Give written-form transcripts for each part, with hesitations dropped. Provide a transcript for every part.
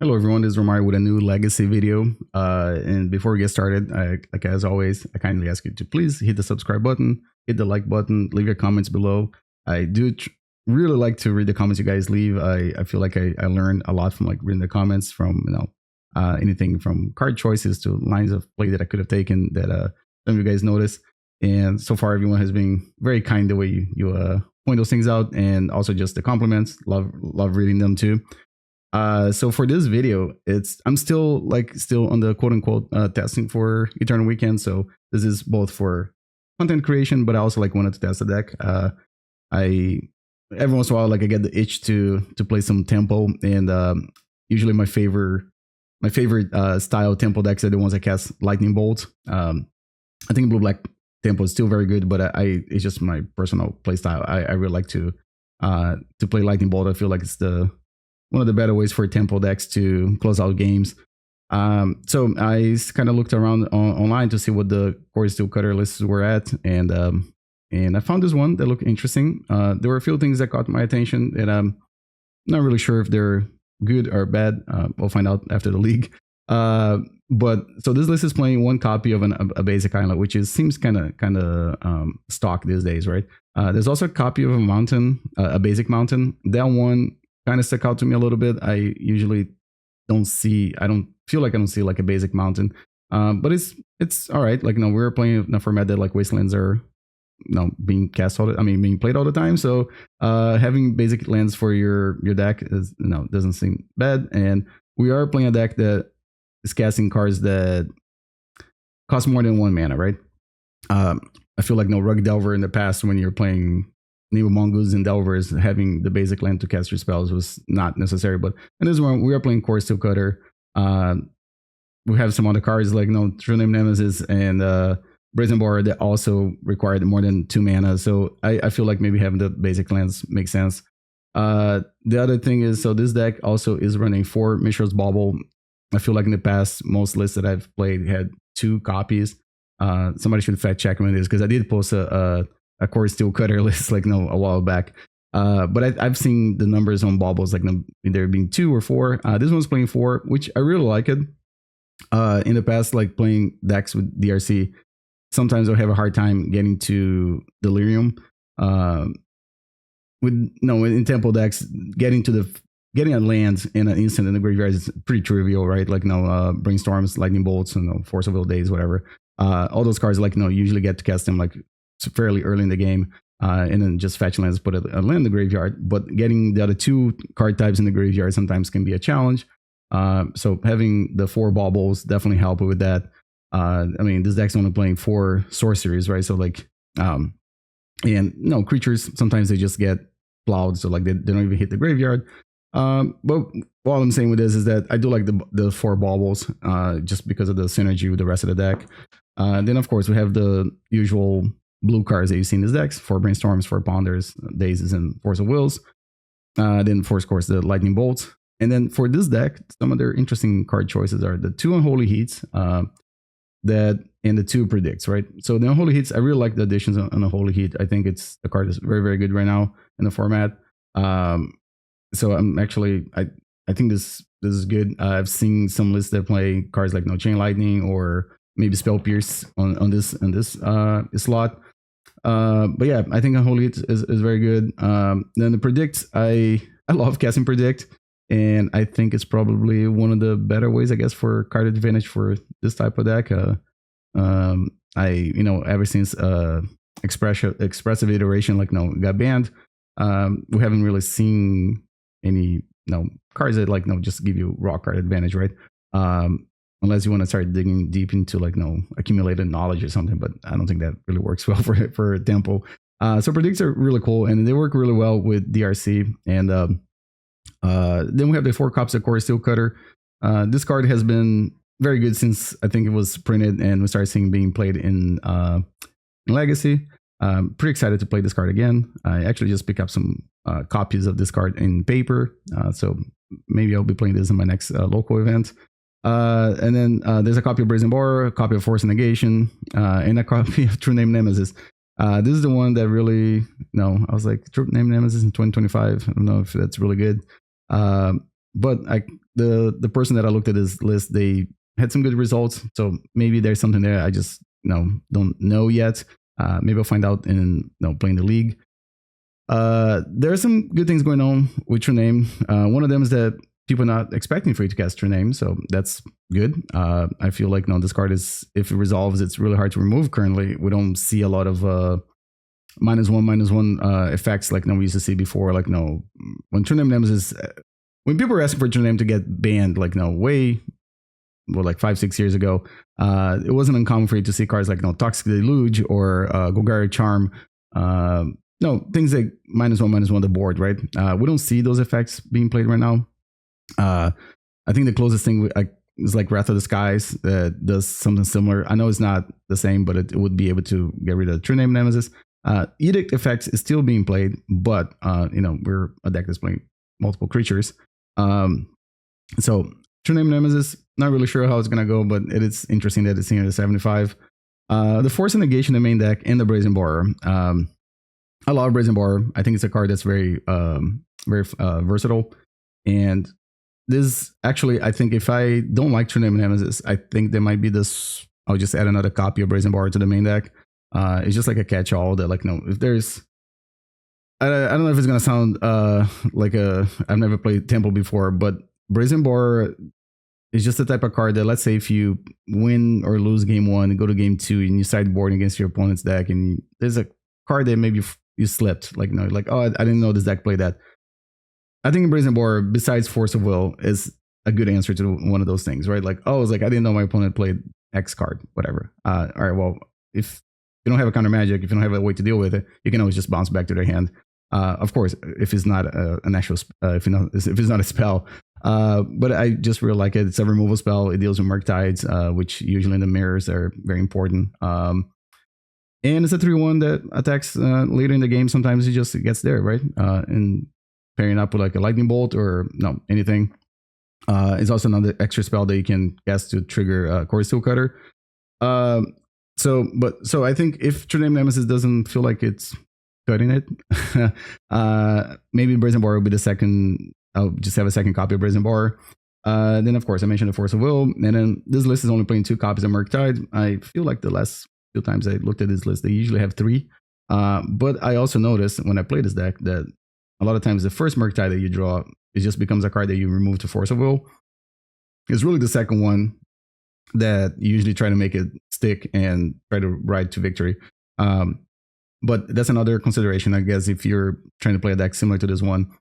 Hello everyone, this is Romario with a new legacy video. And before we get started, like as always, I kindly ask you to please hit the subscribe button, hit the like button, leave your comments below. I do really like to read the comments you guys leave. I feel like I learned a lot from like reading the comments from anything from card choices to lines of play that I could have taken that some of you guys noticed. And so far, everyone has been very kind the way you point those things out, and also just the compliments. Love reading them too. So for this video, I'm still on the quote unquote testing for Eternal Weekend. So this is both for content creation, but I also wanted to test the deck. I every once in a while I get the itch to play some tempo, and usually my favorite style tempo decks are the ones that cast Lightning Bolt. I think blue black tempo is still very good, but it's just my personal play style. I really like to play Lightning Bolt. I feel like it's one of the better ways for tempo decks to close out games. So I kind of looked around online to see what the Cori-Steel Cutter lists were at, and I found this one that looked interesting. There were a few things that caught my attention, and I'm not really sure if they're good or bad. We'll find out after the league. But so this list is playing one copy of a basic island, which seems kind of stock these days, right? There's also a copy of a mountain, a basic mountain. That one kind of stuck out to me a little bit. I usually don't feel like I don't see like a basic mountain, but it's all right. We're playing in a format that Wastelands are being being played all the time. So having basic lands for your deck is doesn't seem bad. And we are playing a deck that is casting cards that cost more than 1 mana, right? I feel like Rug Delver in the past, when you're playing Neo Mongoose and Delvers, having the basic land to cast your spells was not necessary. But in this one, we are playing Cori-Steel Cutter. We have some other cards like True-Name Nemesis and Brazen Borrower that also required more than 2 mana. So I feel like maybe having the basic lands makes sense. The other thing is, so this deck also is running 4 Mishra's Bauble. I feel like in the past, most lists that I've played had 2 copies. Somebody should fact check me on this, because I did post a Cori-Steel Cutter list a while back. But I've seen the numbers on Baubles there being 2 or 4. This one's playing 4, which I really like it. In the past, playing decks with DRC, sometimes I'll have a hard time getting to Delirium. In tempo decks, getting a land in an instant in the graveyard is pretty trivial, right? Brainstorms, Lightning Bolts, and Force of Daze, whatever. All those cards usually get to cast them fairly early in the game, and then just fetch lands, put a land in the graveyard. But getting the other 2 card types in the graveyard sometimes can be a challenge. So having the 4 Baubles definitely help with that. This deck's only playing 4 sorceries, right? So creatures sometimes they just get plowed, so they don't even hit the graveyard. But all I'm saying with this is that I do like the 4 Baubles, just because of the synergy with the rest of the deck. Then of course we have the usual blue cards that you see in this decks: 4 Brainstorms, 4 Ponders, Dazes, and Force of Wills. Then of course the Lightning Bolts. And then for this deck, some of their interesting card choices are the 2 Unholy Heats, and the 2 Predicts, right? So the Unholy Heats, I really like the additions on Unholy Heat. I think the card is very, very good right now in the format. So I'm actually, I think this is good. I've seen some lists that play cards like Chain Lightning or maybe Spell Pierce on this slot. But yeah, I think Unholy Heat is very good. Then the Predict, I love casting Predict, and I think it's probably one of the better ways, I guess, for card advantage for this type of deck. Ever since Expressive Iteration got banned, we haven't really seen any cards that just give you raw card advantage, right? Unless you want to start digging deep into accumulated knowledge or something, but I don't think that really works well for tempo. So Predicts are really cool, and they work really well with DRC. And then we have the 4 copies of Cori-Steel Cutter. This card has been very good since I think it was printed and we started seeing being played in Legacy. Pretty excited to play this card again. I actually just picked up some copies of this card in paper, so maybe I'll be playing this in my next local event. And then there's a copy of Brazen Borrower, a copy of Force of Negation, and a copy of True-Name Nemesis. This is the one that really, I was like, True-Name Nemesis in 2025. I don't know if that's really good. but the person that I looked at this list, they had some good results. So maybe there's something there I just don't know yet. Maybe I'll find out in playing the league. There are some good things going on with True-Name. One of them is that people are not expecting for you to cast True-Name, so that's good. I feel like this card is, if it resolves, it's really hard to remove currently. We don't see a lot of -1/-1 effects like we used to see before. Like when True-Name Nemesis, when people were asking for True-Name to get banned, like like 5-6 years ago, it wasn't uncommon for you to see cards like Toxic Deluge or Golgari Charm. Things like -1/-1 on the board, right? We don't see those effects being played right now. I think the closest thing is like Wrath of the Skies that does something similar. I know it's not the same, but it would be able to get rid of True-Name Nemesis. Edict effects is still being played, but we're a deck that's playing multiple creatures. So True-Name Nemesis, not really sure how it's gonna go, but it is interesting that it's here at 75. The Force of Negation, the main deck, and the Brazen Borrower. I love Brazen Borrower. I think it's a card that's very versatile. And this actually, I think if I don't like True-Name Nemesis, I think there might be this. I'll just add another copy of Brazen Borrower to the main deck. It's just like a catch-all that if there's, I don't know if it's gonna sound like I've never played Temple before, but Brazen Borrower is just the type of card that, let's say if you win or lose game 1 and go to game 2 and you sideboard against your opponent's deck, and there's a card that maybe you slipped, I didn't know this deck played that. I think Brazen Borrower, besides Force of Will, is a good answer to one of those things, right? I didn't know my opponent played X card, whatever. All right, well, if you don't have a counter magic, if you don't have a way to deal with it, you can always just bounce back to their hand. Of course, if it's not an actual, if it's not a spell. But I just really like it. It's a removal spell. It deals with Murktides, which usually in the mirrors are very important. And it's a 3/1 that attacks later in the game. Sometimes it just gets there, right? And pairing up with a lightning bolt or anything. It's also another extra spell that you can cast to trigger Cori-Steel Cutter. So I think if True-Name Nemesis doesn't feel like it's cutting it, maybe Brazen Borrower will be the second. I'll just have a second copy of Brazen Borrower. Then of course I mentioned the Force of Will, and then this list is only playing 2 copies of Murktide. I feel like the last few times I looked at this list, they usually have 3. But I also noticed when I play this deck that a lot of times the first Murktide that you draw, it just becomes a card that you remove to Force of Will. It's really the second one that you usually try to make it stick and try to ride to victory. But that's another consideration, I guess, if you're trying to play a deck similar to this one.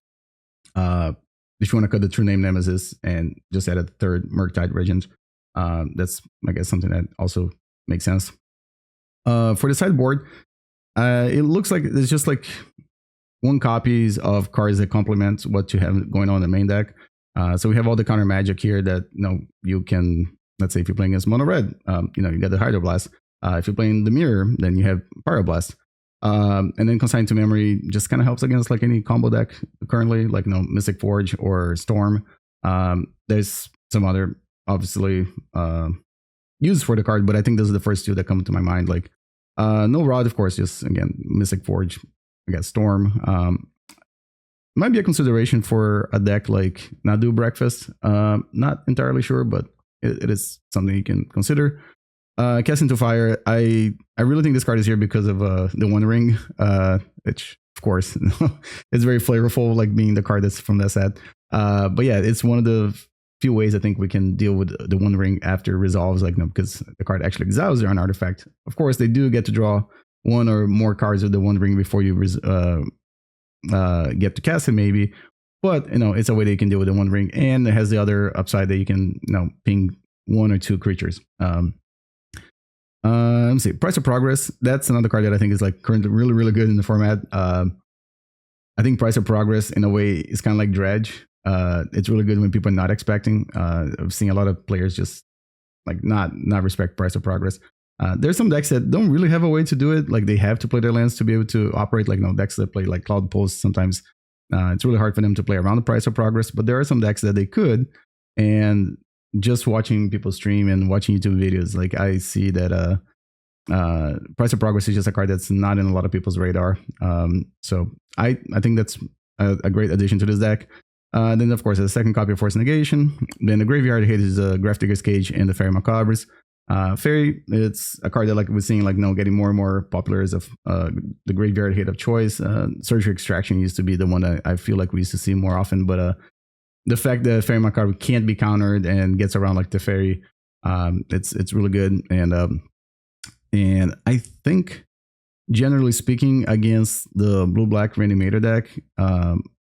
If you want to cut the True-Name Nemesis and just add a third Murktide Regent, that's, I guess, something that also makes sense. For the sideboard, it looks like there's just 1 copies of cards that complement what you have going on in the main deck. So we have all the counter magic here that you can, let's say if you're playing against mono red, you got the Hydroblast. If you're playing the mirror, then you have Pyroblast. And then Consign to Memory just kind of helps against any combo deck currently, Mystic Forge or Storm. There's some other obviously uses for the card, but I think those are the first 2 that come to my mind. Null Rod, of course, just again Mystic Forge, I guess Storm. Might be a consideration for a deck like Nadu Breakfast. Not entirely sure, but it is something you can consider. Cast into Fire, I really think this card is here because of the One Ring, which of course it's very flavorful, being the card that's from that set. But yeah, it's one of the few ways I think we can deal with the One Ring after it resolves, because the card actually exiles their own artifact. Of course, they do get to draw 1 or more cards with the One Ring before you get to cast it, maybe. But it's a way that you can deal with the One Ring, and it has the other upside that you can ping 1 or 2 creatures. Let me see. Price of Progress. That's another card that I think is currently really, really good in the format. I think Price of Progress in a way is kind of like Dredge. It's really good when people are not expecting. I've seen a lot of players just not respect Price of Progress. There's some decks that don't really have a way to do it. They have to play their lands to be able to operate. Decks that play Cloud Pulse. Sometimes it's really hard for them to play around the Price of Progress. But there are some decks that they could, and just watching people stream and watching YouTube videos, I see that Price of Progress is just a card that's not in a lot of people's radar. So I think that's a great addition to this deck. Then, of course, a second copy of Force of Negation. Then the graveyard hit is Grafdigger's Cage and the Faerie Macabres. Faerie, it's a card that like we're seeing like getting more and more popular as the graveyard hit of choice. Surgery Extraction used to be the one that I feel like we used to see more often, but the fact that Faerie Macabre can't be countered and gets around like the Faerie, it's really good. And I think generally speaking, against the blue-black Reanimator deck,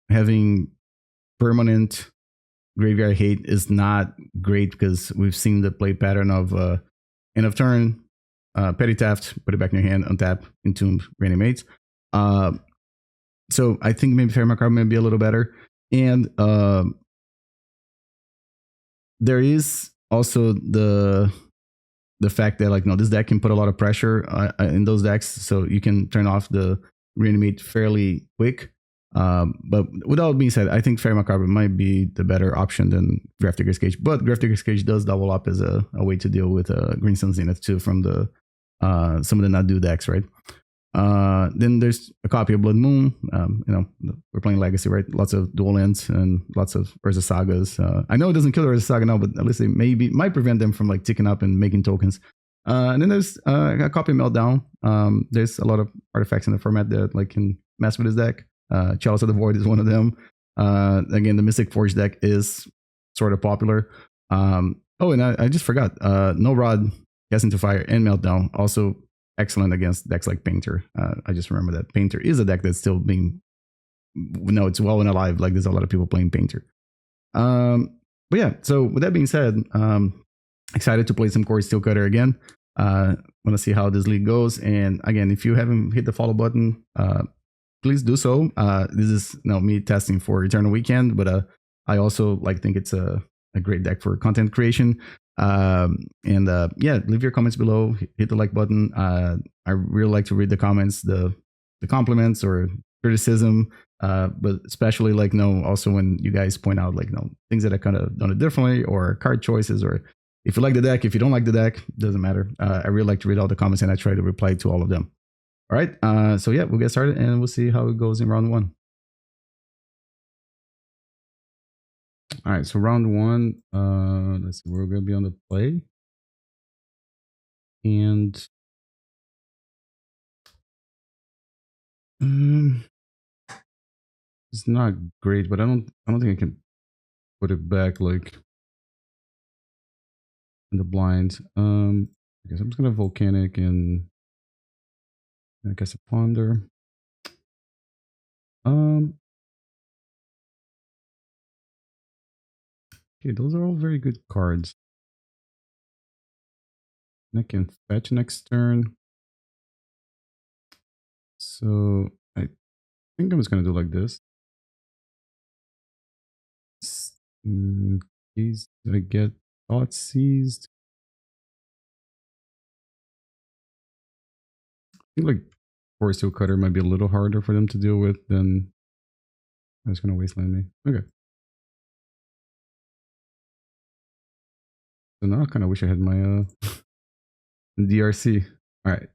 having permanent graveyard hate is not great because we've seen the play pattern of end of turn, petty theft, put it back in your hand, untap, entomb, reanimate. So I think maybe Faerie Macabre may be a little better. And there is also the fact that like this deck can put a lot of pressure in those decks, so you can turn off the reanimate fairly quick. But with all being said, I think Faerie Macabre might be the better option than Grafdigger's Cage. But Grafdigger's Cage does double up as a way to deal with Green Sun Zenith too from the some of the not do decks, right? Then there's a copy of Blood Moon. We're playing Legacy, right? Lots of dual lands and lots of Urza Sagas. I know it doesn't kill the Urza Saga now, but at least it might prevent them from like ticking up and making tokens. And then there's a copy of Meltdown. There's a lot of artifacts in the format that like can mess with this deck. Chalice of the Void is one of them. Again, the Mystic Forge deck is sort of popular. And I just forgot. Null Rod, Gas into Fire, and Meltdown also excellent against decks like Painter. I just remember that Painter is a deck that's still being, it's well and alive. Like there's a lot of people playing Painter. But yeah, so with that being said, excited to play some Cori-Steel Cutter again. Want to see how this league goes. And again, if you haven't hit the follow button, please do so. This is me testing for Eternal Weekend, but I also think it's a great deck for content creation. Leave your comments below, hit the like button. I really like to read the comments, the compliments or criticism, but especially also when you guys point out things that I kind of done it differently, or card choices, or if you like the deck, if you don't like the deck, doesn't matter. I really like to read all the comments and I try to reply to all of them. All right, so yeah, we'll get started and we'll see how it goes in round one. All right, so round one, let's see, we're gonna be on the play. And it's not great, but I don't think I can put it back like in the blind. I guess I'm just gonna Volcanic and I guess a Ponder. Okay, those are all very good cards. And I can fetch next turn. So I think I'm just gonna do like this. In case I get Thought Seized. I think Cori-Steel Cutter might be a little harder for them to deal with than I was gonna Wasteland me. Okay. So now I kind of wish I had my DRC. All right.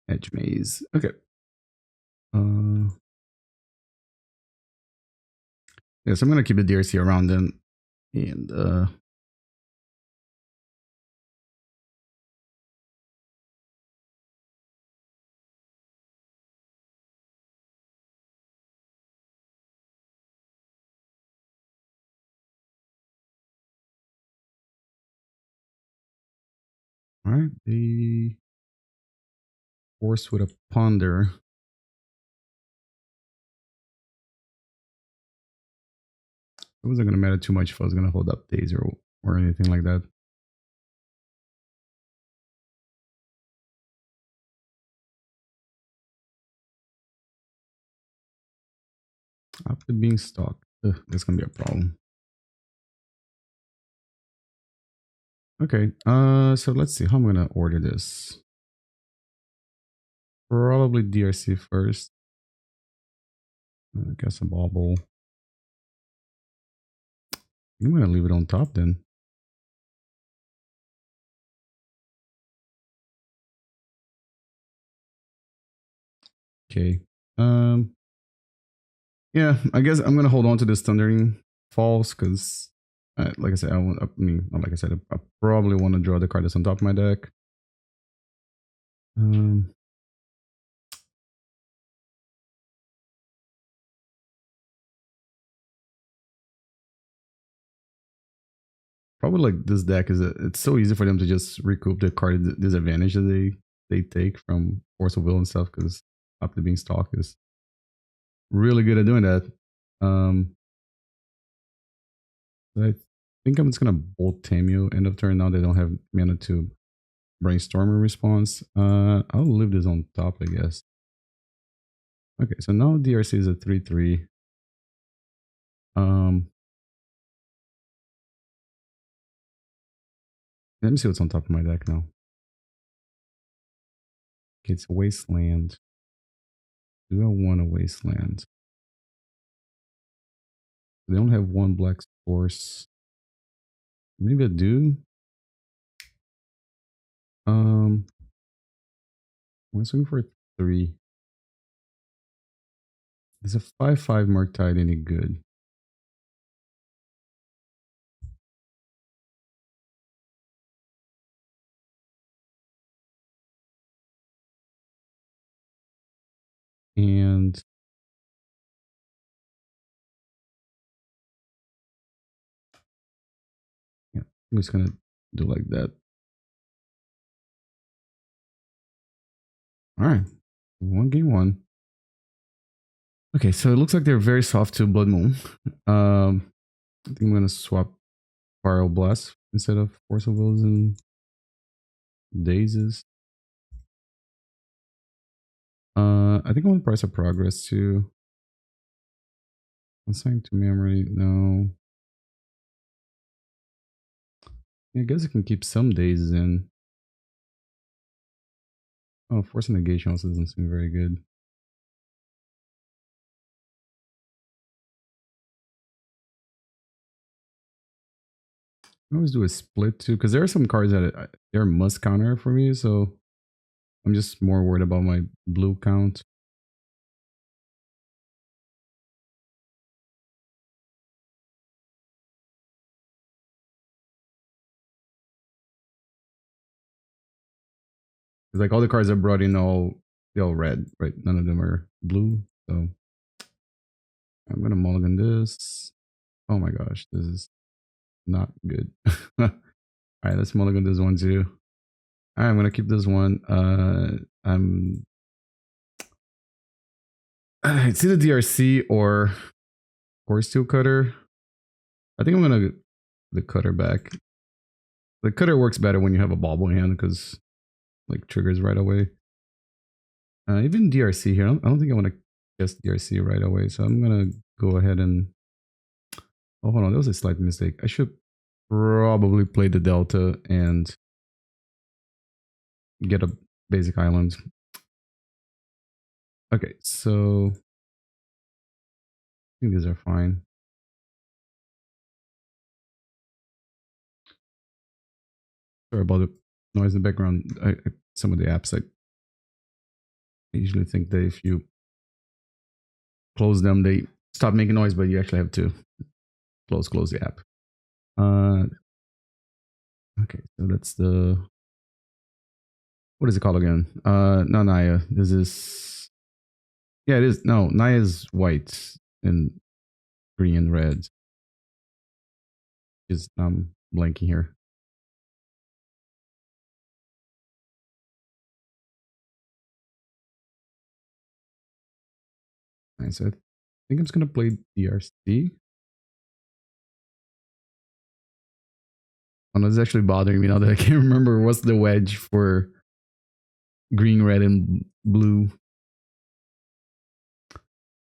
Edge Maze. Okay. Yeah, so I'm gonna keep the DRC around then, and all right, the Force with a Ponder. It wasn't gonna matter too much if I was gonna hold up Daze or anything like that. After being stalked, that's gonna be a problem. Okay, so let's see how I'm gonna order this. Probably DRC first. I guess a Bauble. I'm gonna leave it on top then. Okay. Yeah, I guess I'm gonna hold on to this Thundering Falls because, like I said, I mean, not like I said, I probably want to draw the card that's on top of my deck. Probably like this deck it's so easy for them to just recoup the card disadvantage that they take from Force of Will and stuff because Up the Beanstalk is really good at doing that. I think I'm just gonna Bolt Tamio end of turn. Now they don't have mana to Brainstorm a response. I'll leave this on top, I guess. Okay, so now DRC is a 3/3. Let me see what's on top of my deck now. Okay, it's a Wasteland. Do I want a Wasteland? They don't have one black force. Maybe I do. I'm swing for 3. Is a 5/5 Murktide any good? And yeah, I'm just gonna do like that. All right, 1-1. Okay, so it looks like they're very soft to Blood Moon. I think I'm gonna swap Pyroblast instead of Force of Wills and Dazes. I think I want Price of Progress too. Consign to memory, no. Yeah, I guess I can keep some Dazes in. Oh, Force of Negation also doesn't seem very good. I always do a split too, because there are some cards that they're must counter for me, so I'm just more worried about my blue count. Like all the cards I brought in they're all red, right? None of them are blue. So I'm gonna mulligan this. Oh my gosh, this is not good. All right, let's mulligan this one too. All right, I'm gonna keep this one. It's either DRC or Cori-Steel Cutter. I think I'm gonna get the Cutter back. The Cutter works better when you have a Bauble hand because like triggers right away. Even DRC here. I don't think I want to guess DRC right away, so I'm gonna go ahead and. Oh, hold on. That was a slight mistake. I should probably play the Delta and get a basic island. Okay, so I think these are fine. Sorry about the noise in the background. Some of the apps, I usually think that if you close them, they stop making noise, but you actually have to close the app. Okay, so that's the. What is it called again? No, Naya. This is. Yeah, it is. No, Naya is white and green and red. Just blanking here. Right, so I think I'm just gonna play DRC. Oh, no, it's actually bothering me now that I can't remember what's the wedge for green, red, and blue.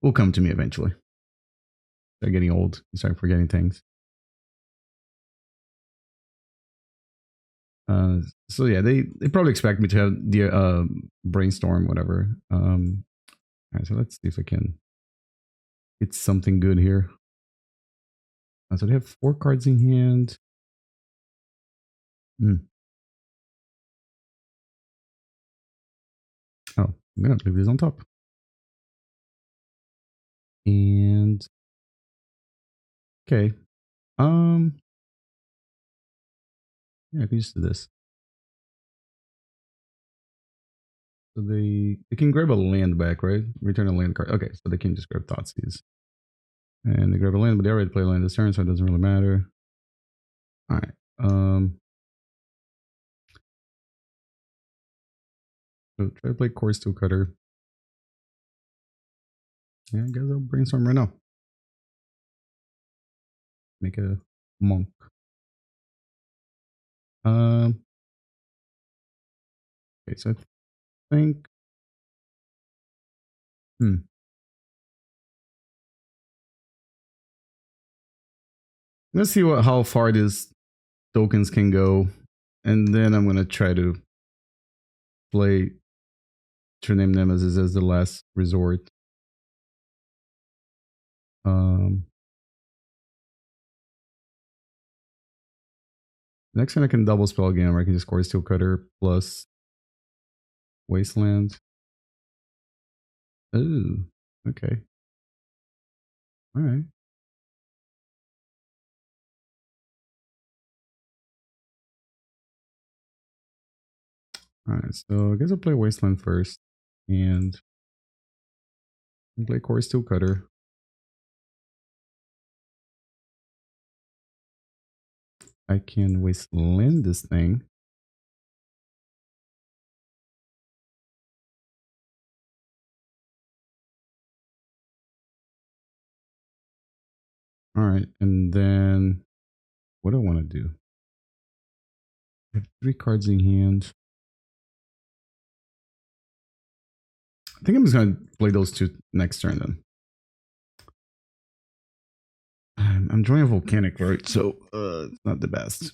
Will come to me eventually. Start getting old. You start forgetting things. So yeah, they probably expect me to have the brainstorm, whatever. All right, so let's see if I can get something good here. So they have 4 cards in hand. Oh, I'm gonna leave this on top. And okay. Yeah, I can just do this. So they can grab a land back, right? Return a land card. Okay, so they can just grab Thoughtseize. And they grab a land, but they already play land this turn, so it doesn't really matter. Alright. So try to play Cori-Steel Cutter. Yeah, I guess I'll brainstorm right now. Make a monk. Okay, so I think let's see how far these tokens can go. And then I'm gonna try to play True-Name Nemesis as the last resort. Next time I can double spell again, where I can just Cori-Steel Cutter plus Wasteland. Ooh, okay. Alright. Alright, so I guess I'll play Wasteland first. And I'll play Cori-Steel Cutter. I can Wasteland this thing. Alright, and then what do I want to do? I have 3 cards in hand. I think I'm just gonna play those 2 next turn then. I'm drawing a volcanic, right? So it's not the best.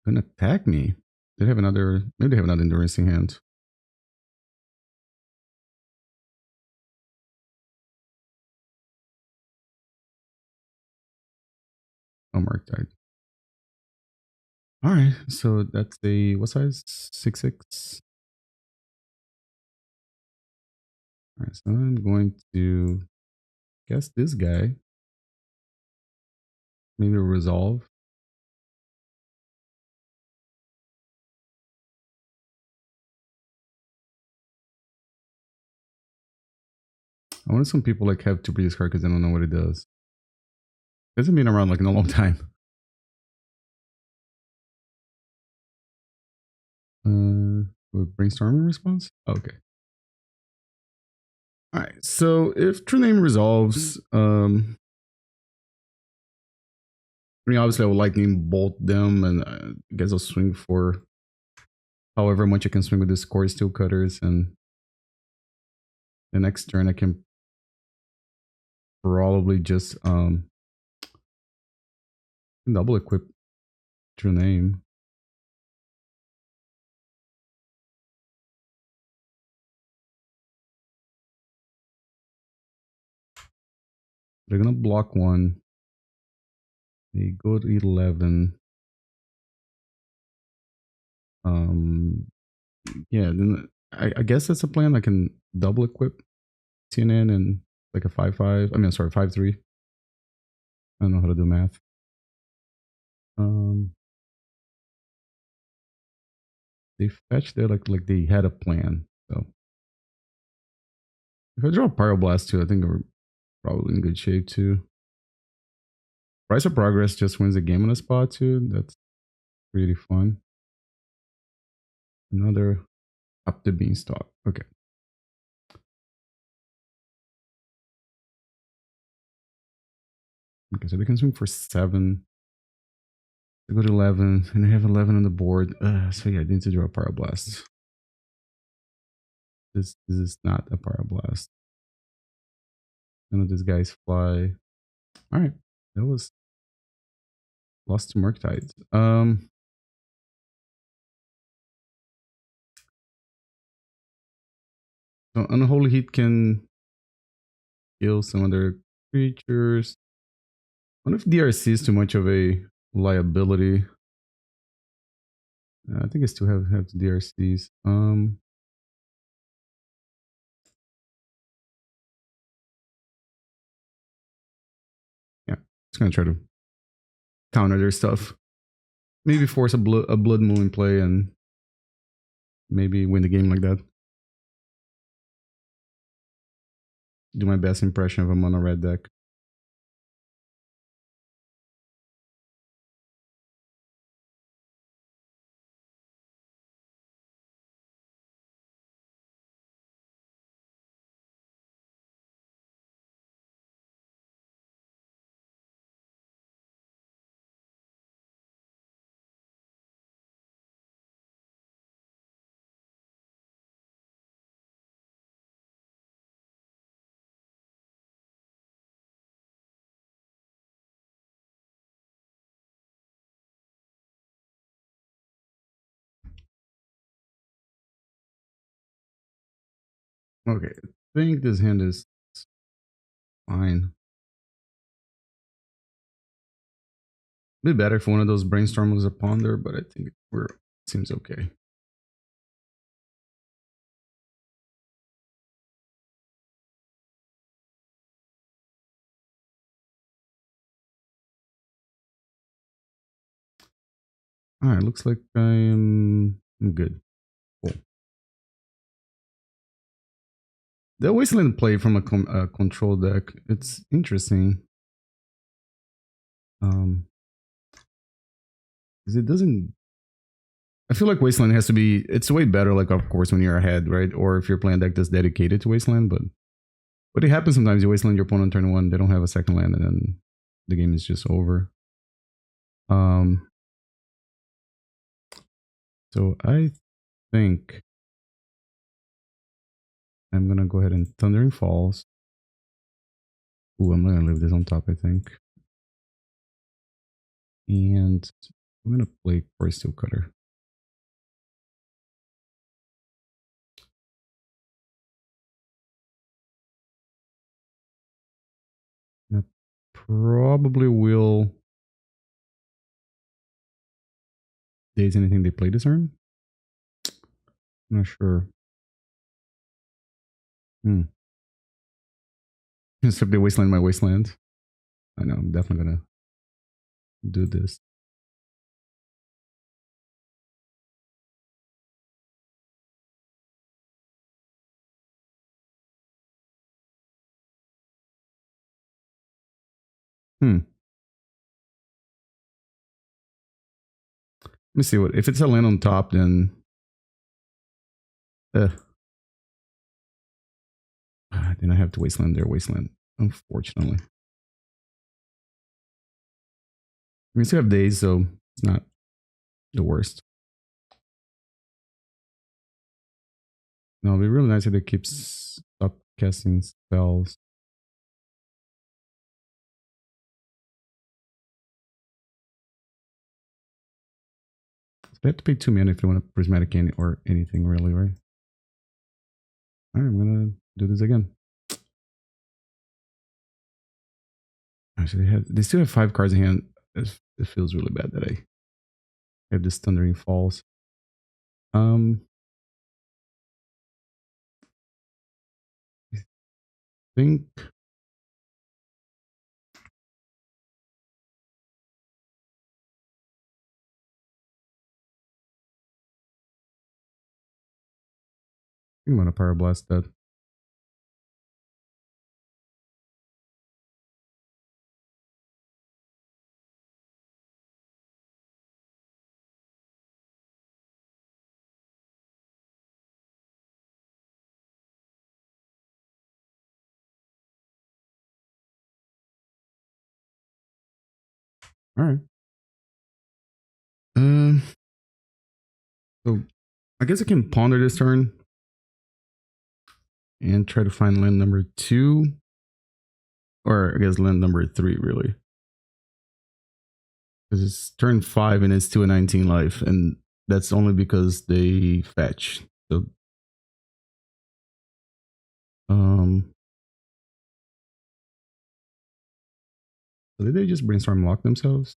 Gonna attack me. They have another. Maybe they have another endurance in hand. Oh, Murktide. All right, so that's a what size? 6/6. All right, so I'm going to guess this guy. Maybe resolve. I wonder some people like have to breed this card because they don't know what it does. It hasn't been around like in a long time. With brainstorming response? Okay. All right. So if True-Name resolves, I mean, obviously I would lightning bolt them, and I guess I'll swing for however much I can swing with this Cori-Steel Cutters, and the next turn I can probably just double equip True-Name. They're gonna block one. They go to 11. Yeah, then I guess that's a plan. I can double equip TNN and like a 5/5. I mean, sorry, 5/3. I don't know how to do math. They fetched there like they had a plan. So if I draw Pyroblast too, I think we're probably in good shape too. Price of Progress just wins the game on a spot too. That's really fun. Another up the beanstalk. Okay. Okay, so they can swing for 7. They go to 11, and they have 11 on the board. So yeah, I need to draw a Pyroblast. This is not a Pyroblast. None of these guys fly. All right, that was lost to Murktide. So Unholy Heat can kill some other creatures. I wonder if DRC is too much of a liability. I think I still have the DRCs. Yeah, just gonna try to counter their stuff. Maybe force a blood moon play and maybe win the game like that. Do my best impression of a mono red deck. Okay, I think this hand is fine. A bit better if one of those Brainstorm was a Ponder, but I think it seems okay. Alright, looks like I'm good. Cool. The Wasteland play from a control deck, it's interesting. Because it doesn't... I feel like Wasteland has to be... It's way better, like, of course, when you're ahead, right? Or if you're playing a deck that's dedicated to Wasteland, but it happens sometimes. You Wasteland your opponent turn 1, they don't have a second land, and then the game is just over. So I think I'm gonna go ahead and Thundering Falls. Ooh, I'm gonna leave this on top, I think. And I'm gonna play Cori-Steel Cutter. I probably will Daze anything they play this turn. I'm not sure. Except they Wasteland my Wasteland. I know, I'm definitely gonna do this. Let me see what if it's a land on top, then then I have to Wasteland their Wasteland, unfortunately. We still have Daze, so it's not the worst. No, it'd be really nice if it keeps stop casting spells. They have to pay 2 mana if you want a prismatic or anything, really, right? Alright, I'm gonna do this again. Actually, they still have 5 cards in hand. It feels really bad that I have this Thundering Falls. I think I'm gonna Pyroblast that. Alright. So I guess I can ponder this turn and try to find land number 2. Or I guess land number 3, really. Because it's turn 5 and it's 2 and 19 life, and that's only because they fetch. So So did they just brainstorm lock themselves?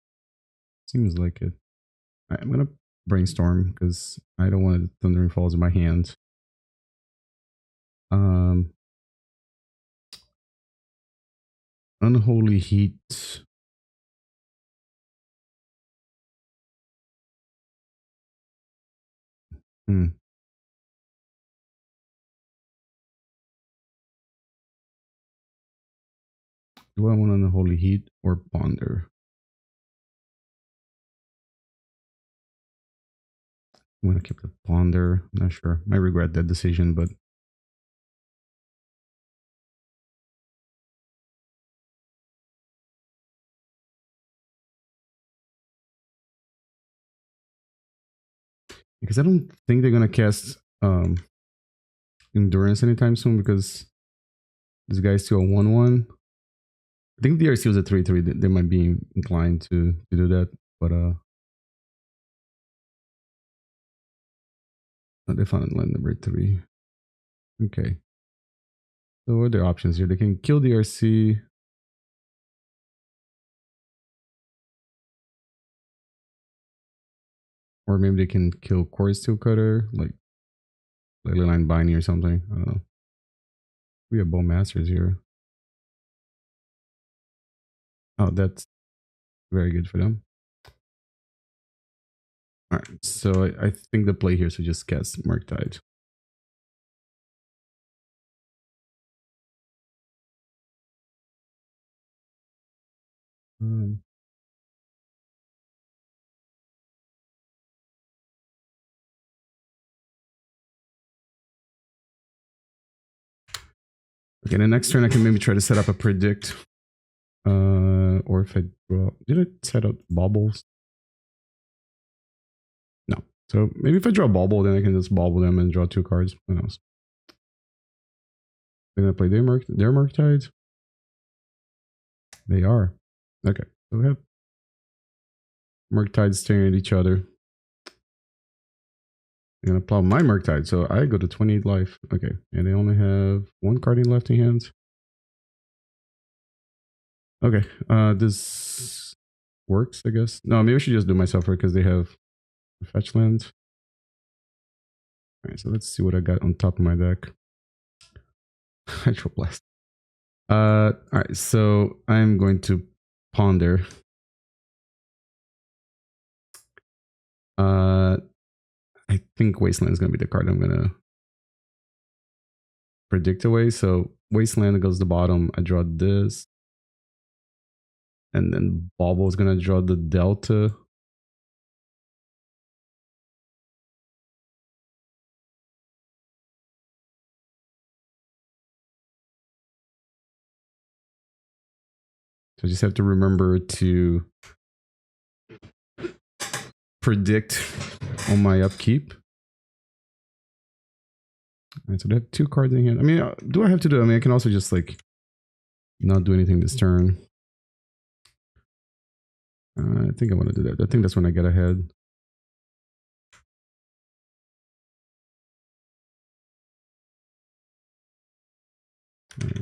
Seems like it. I'm gonna brainstorm because I don't want Thundering Falls in my hand. Unholy Heat. Hmm. Do I want Unholy Heat or Ponder? I'm gonna keep the Ponder. Not sure. I regret that decision, but because I don't think they're gonna cast Endurance anytime soon because this guy's still a 1/1. I think the DRC was a 3/3. They might be inclined to do that, but they found land number 3. Okay. So what are their options here? They can kill the DRC. Or maybe they can kill Cori-Steel Cutter, like Ley Line Binding or something. I don't know. We have Bone Masters here. Oh, that's very good for them. Alright, so I think the play here is to just cast Murktide. Okay, the next turn I can maybe try to set up a predict. Or if I draw, did I set up baubles? No. So maybe if I draw Bauble, then I can just Bauble them and draw 2 cards. Who knows? They're gonna play their Murktides? They are. Okay. So we have Murktides staring at each other. I'm gonna plow my Murktide, so I go to 28 life. Okay. And they only have 1 card in left in hand. Okay. This works, I guess. No, maybe I should just do myself because they have a fetch land. Alright, so let's see what I got on top of my deck. Hydroblast. Alright, so I'm going to ponder. I think Wasteland is gonna be the card I'm gonna predict away. So Wasteland goes to the bottom. I draw this. And then Bauble is gonna draw the Delta. So I just have to remember to predict on my upkeep. Alright, so they have 2 cards in hand. I mean, do I have to do? I mean, I can also just like not do anything this turn. I think I want to do that. I think that's when I get ahead.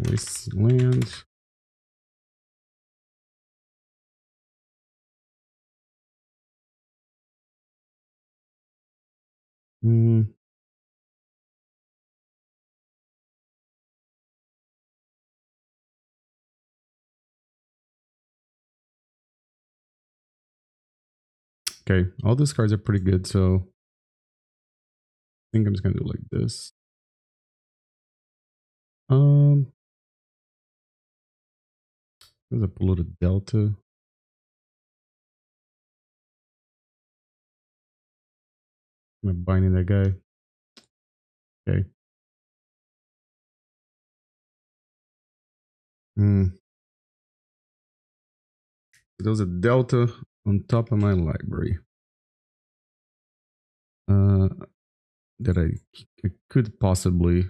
Wasteland. Okay, all these cards are pretty good, so I think I'm just gonna do like this. There's a Polluted Delta. I'm binding that guy. Okay. There's a Delta on top of my library. That I could possibly.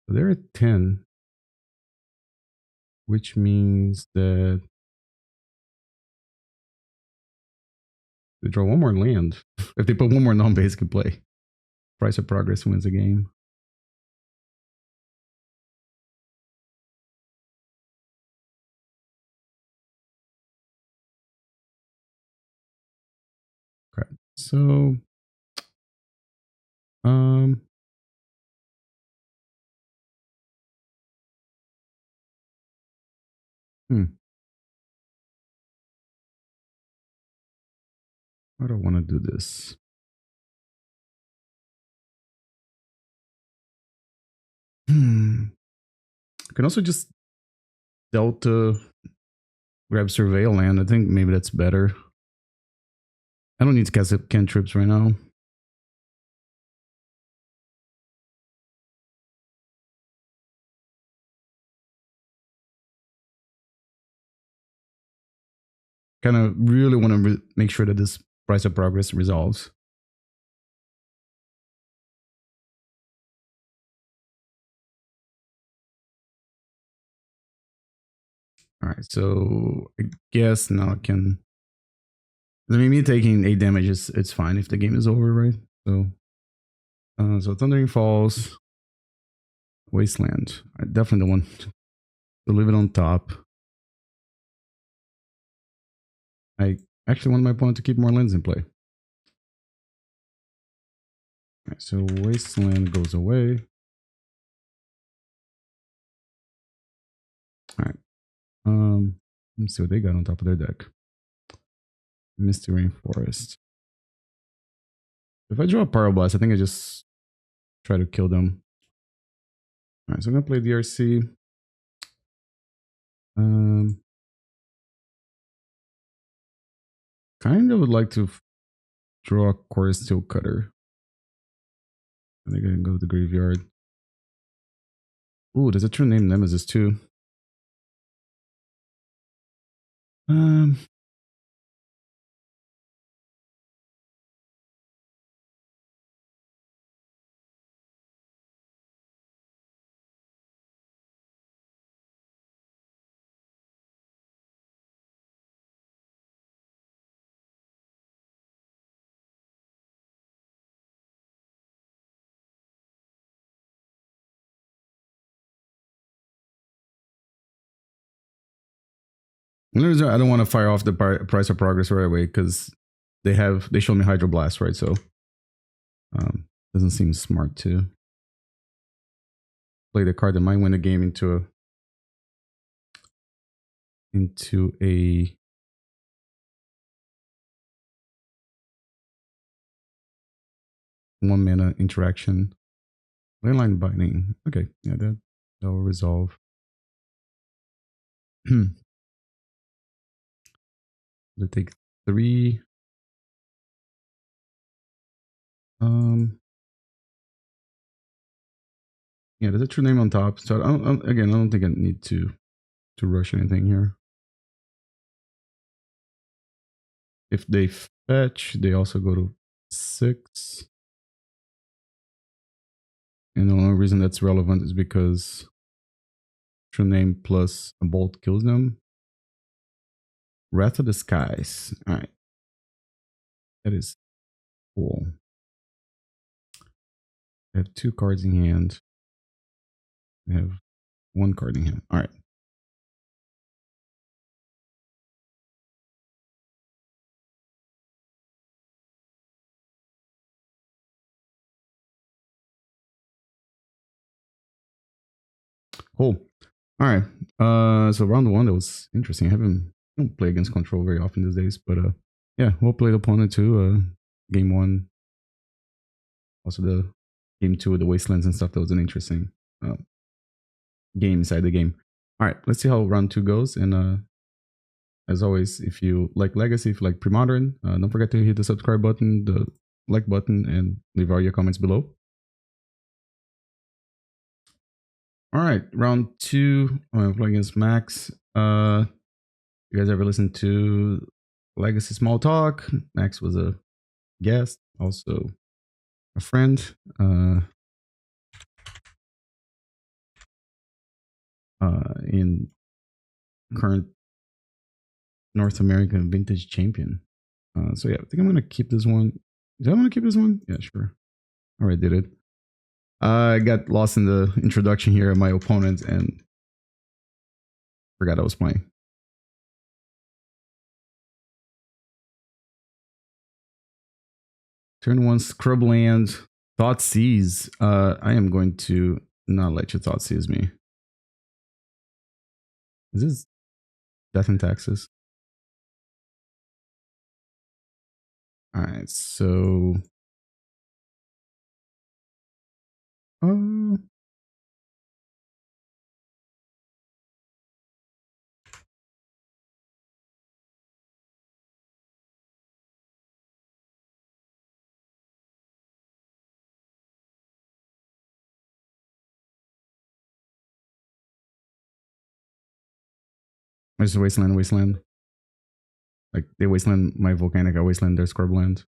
They're at 10, which means that they draw 1 more land. If they put 1 more non-basic in play, Price of Progress wins the game. so um I don't want to do this. I can also just Delta grab Surveil Land. I think maybe that's better. I don't need to cast cantrips right now. Kind of really want to make sure that this Price of Progress resolves. All right, so I guess now I can. I mean, me taking 8 damage is it's fine if the game is over, right? So Thundering Falls, Wasteland. I definitely don't want to leave it on top. I actually want my opponent to keep more lands in play. All right, so Wasteland goes away. All right. Let's see what they got on top of their deck. Misty Rainforest. If I draw a Pyroblast, I think I just try to kill them. All right, so I'm gonna play DRC. Kind of would like to draw a Cori-Steel Cutter. I think I can go to the graveyard. Ooh, there's a True-Name Nemesis too. I don't want to fire off the Price of Progress right away because they show me Hydroblast, right? So doesn't seem smart to play the card that might win the game into a 1-mana interaction. Leyline Binding. Okay, yeah, that will resolve. They take 3. Yeah, there's a True-Name on top. So I don't think I need to rush anything here. If they fetch, they also go to 6. And the only reason that's relevant is because True-Name plus a bolt kills them. Wrath of the Skies. All right. That is cool. I have 2 cards in hand. I have 1 card in hand. All right. Cool. All right. So round 1, that was interesting. I don't play against control very often these days, but yeah, we'll play the opponent too. Game 1. Also the game 2 with the Wastelands and stuff. That was an interesting game inside the game. All right, let's see how round 2 goes. And as always, if you like Legacy, if you like Pre-Modern, don't forget to hit the subscribe button, the like button, and leave all your comments below. All right, round 2. I'm playing against Max. You guys ever listened to Legacy Small Talk? Max was a guest, also a friend. In current North American Vintage Champion. So yeah, I think I'm gonna keep this one. Do I want to keep this one? Yeah, sure. All right, did it. I got lost in the introduction here of my opponent and forgot I was playing. Turn 1 Scrubland. Thought Seize. I am going to not let you Thought Seize me. Is this Death and Taxes? Alright, so... Where's the Wasteland? Wasteland. Like, they Wasteland my Volcanic, I Wasteland their Scrubland.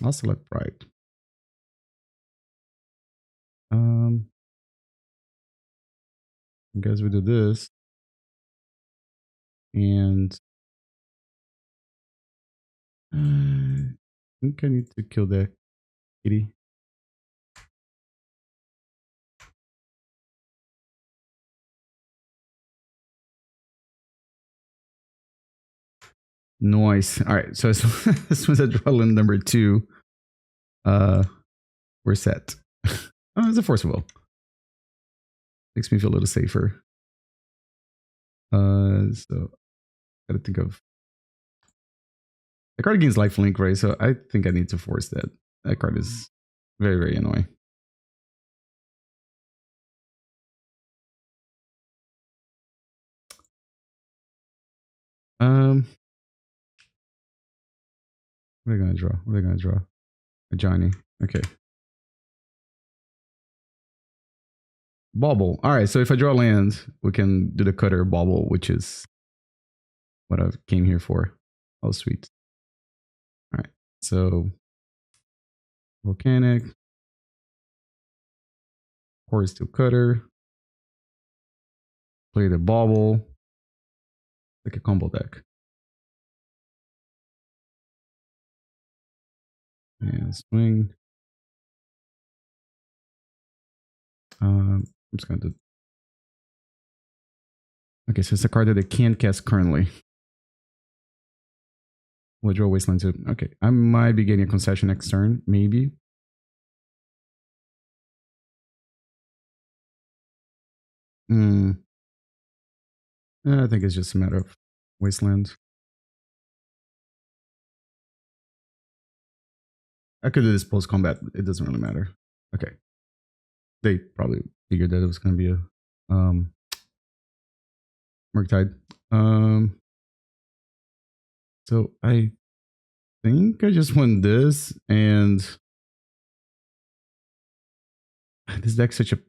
I'll select Pride. I guess we do this. And I think I need to kill that kitty. Nice. All right. So as soon as I draw land number 2, we're set. Oh, it's a Force of Will. Makes me feel a little safer. So gotta think of the card gains lifelink, right? So I think I need to force that. That card is very, very annoying. What are they gonna draw? What are they gonna draw? A Johnny. Okay. Bauble. All right. So if I draw land, we can do the cutter Bauble, which is what I came here for. Oh, sweet. All right. So Volcanic. Cori-Steel Cutter. Play the Bauble. Like a combo deck. And swing. I'm just going to do... Okay, so it's a card that I can't cast currently. We'll draw Wasteland 2. Okay, I might be getting a concession next turn, maybe. I think it's just a matter of Wasteland. I could do this post-combat. It doesn't really matter. Okay. They probably figured that it was going to be a Murktide. So I think I just won this, and this deck's such a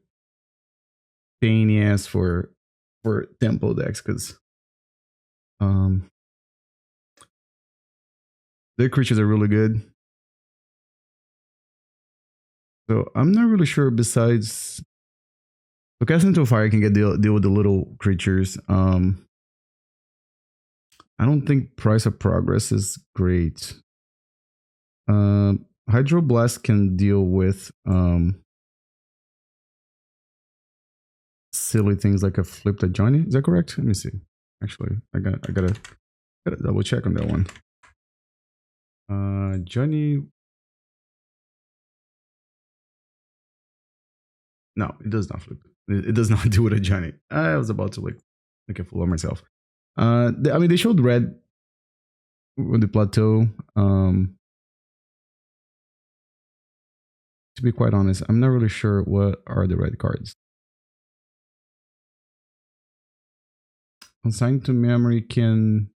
pain in the ass for tempo decks, because their creatures are really good. So I'm not really sure. Besides, so casting into fire can get deal with the little creatures. I don't think Price of Progress is great. Hydroblast can deal with silly things like a flip to Johnny. Is that correct? Let me see. Actually, I gotta double check on that one. Johnny. No, it does not flip. It does not do it a Johnny. I was about to like make a fool of myself. I mean, they showed red with the plateau. To be quite honest, I'm not really sure what are the red cards. Consign to memory can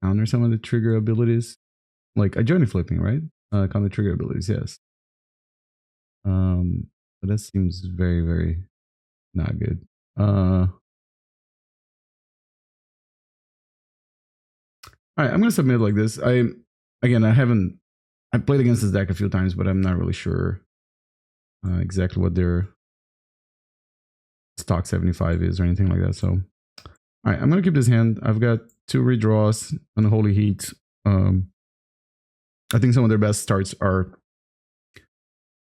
counter some of the trigger abilities, like a Johnny flipping, right? Counter trigger abilities, yes. But that seems very, very not good. All right, I'm gonna submit like this. I played against this deck a few times, but I'm not really sure exactly what their stock 75 is or anything like that. So, all right, I'm gonna keep this hand. I've got 2 redraws, Unholy Heat. I think some of their best starts are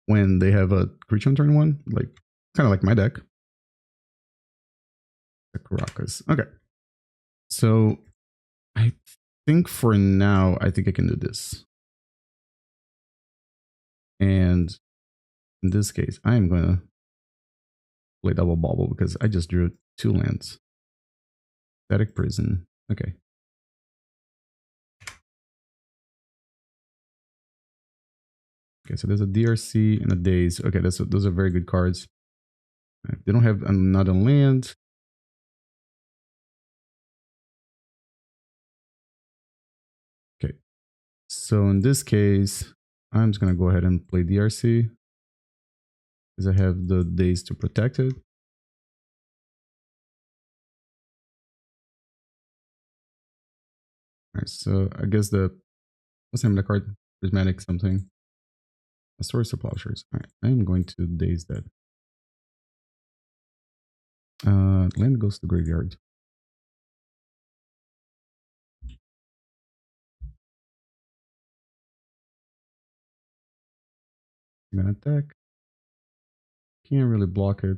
when they have a creature on turn 1, like kind of like my deck. Caracas. Okay. So I think for now, I think I can do this. And in this case, I am going to play double Bauble because I just drew 2 lands. Static Prison. Okay. Okay, so there's a DRC and a Daze. Okay, those are very good cards. They don't have another land. Okay, so in this case, I'm just going to go ahead and play DRC because I have the Daze to protect it. Alright, so I guess what's the name of the card? Prismatic something. A Source of Plowshares. Alright, I am going to Daze that. Land goes to the graveyard. I'm gonna attack. Can't really block it.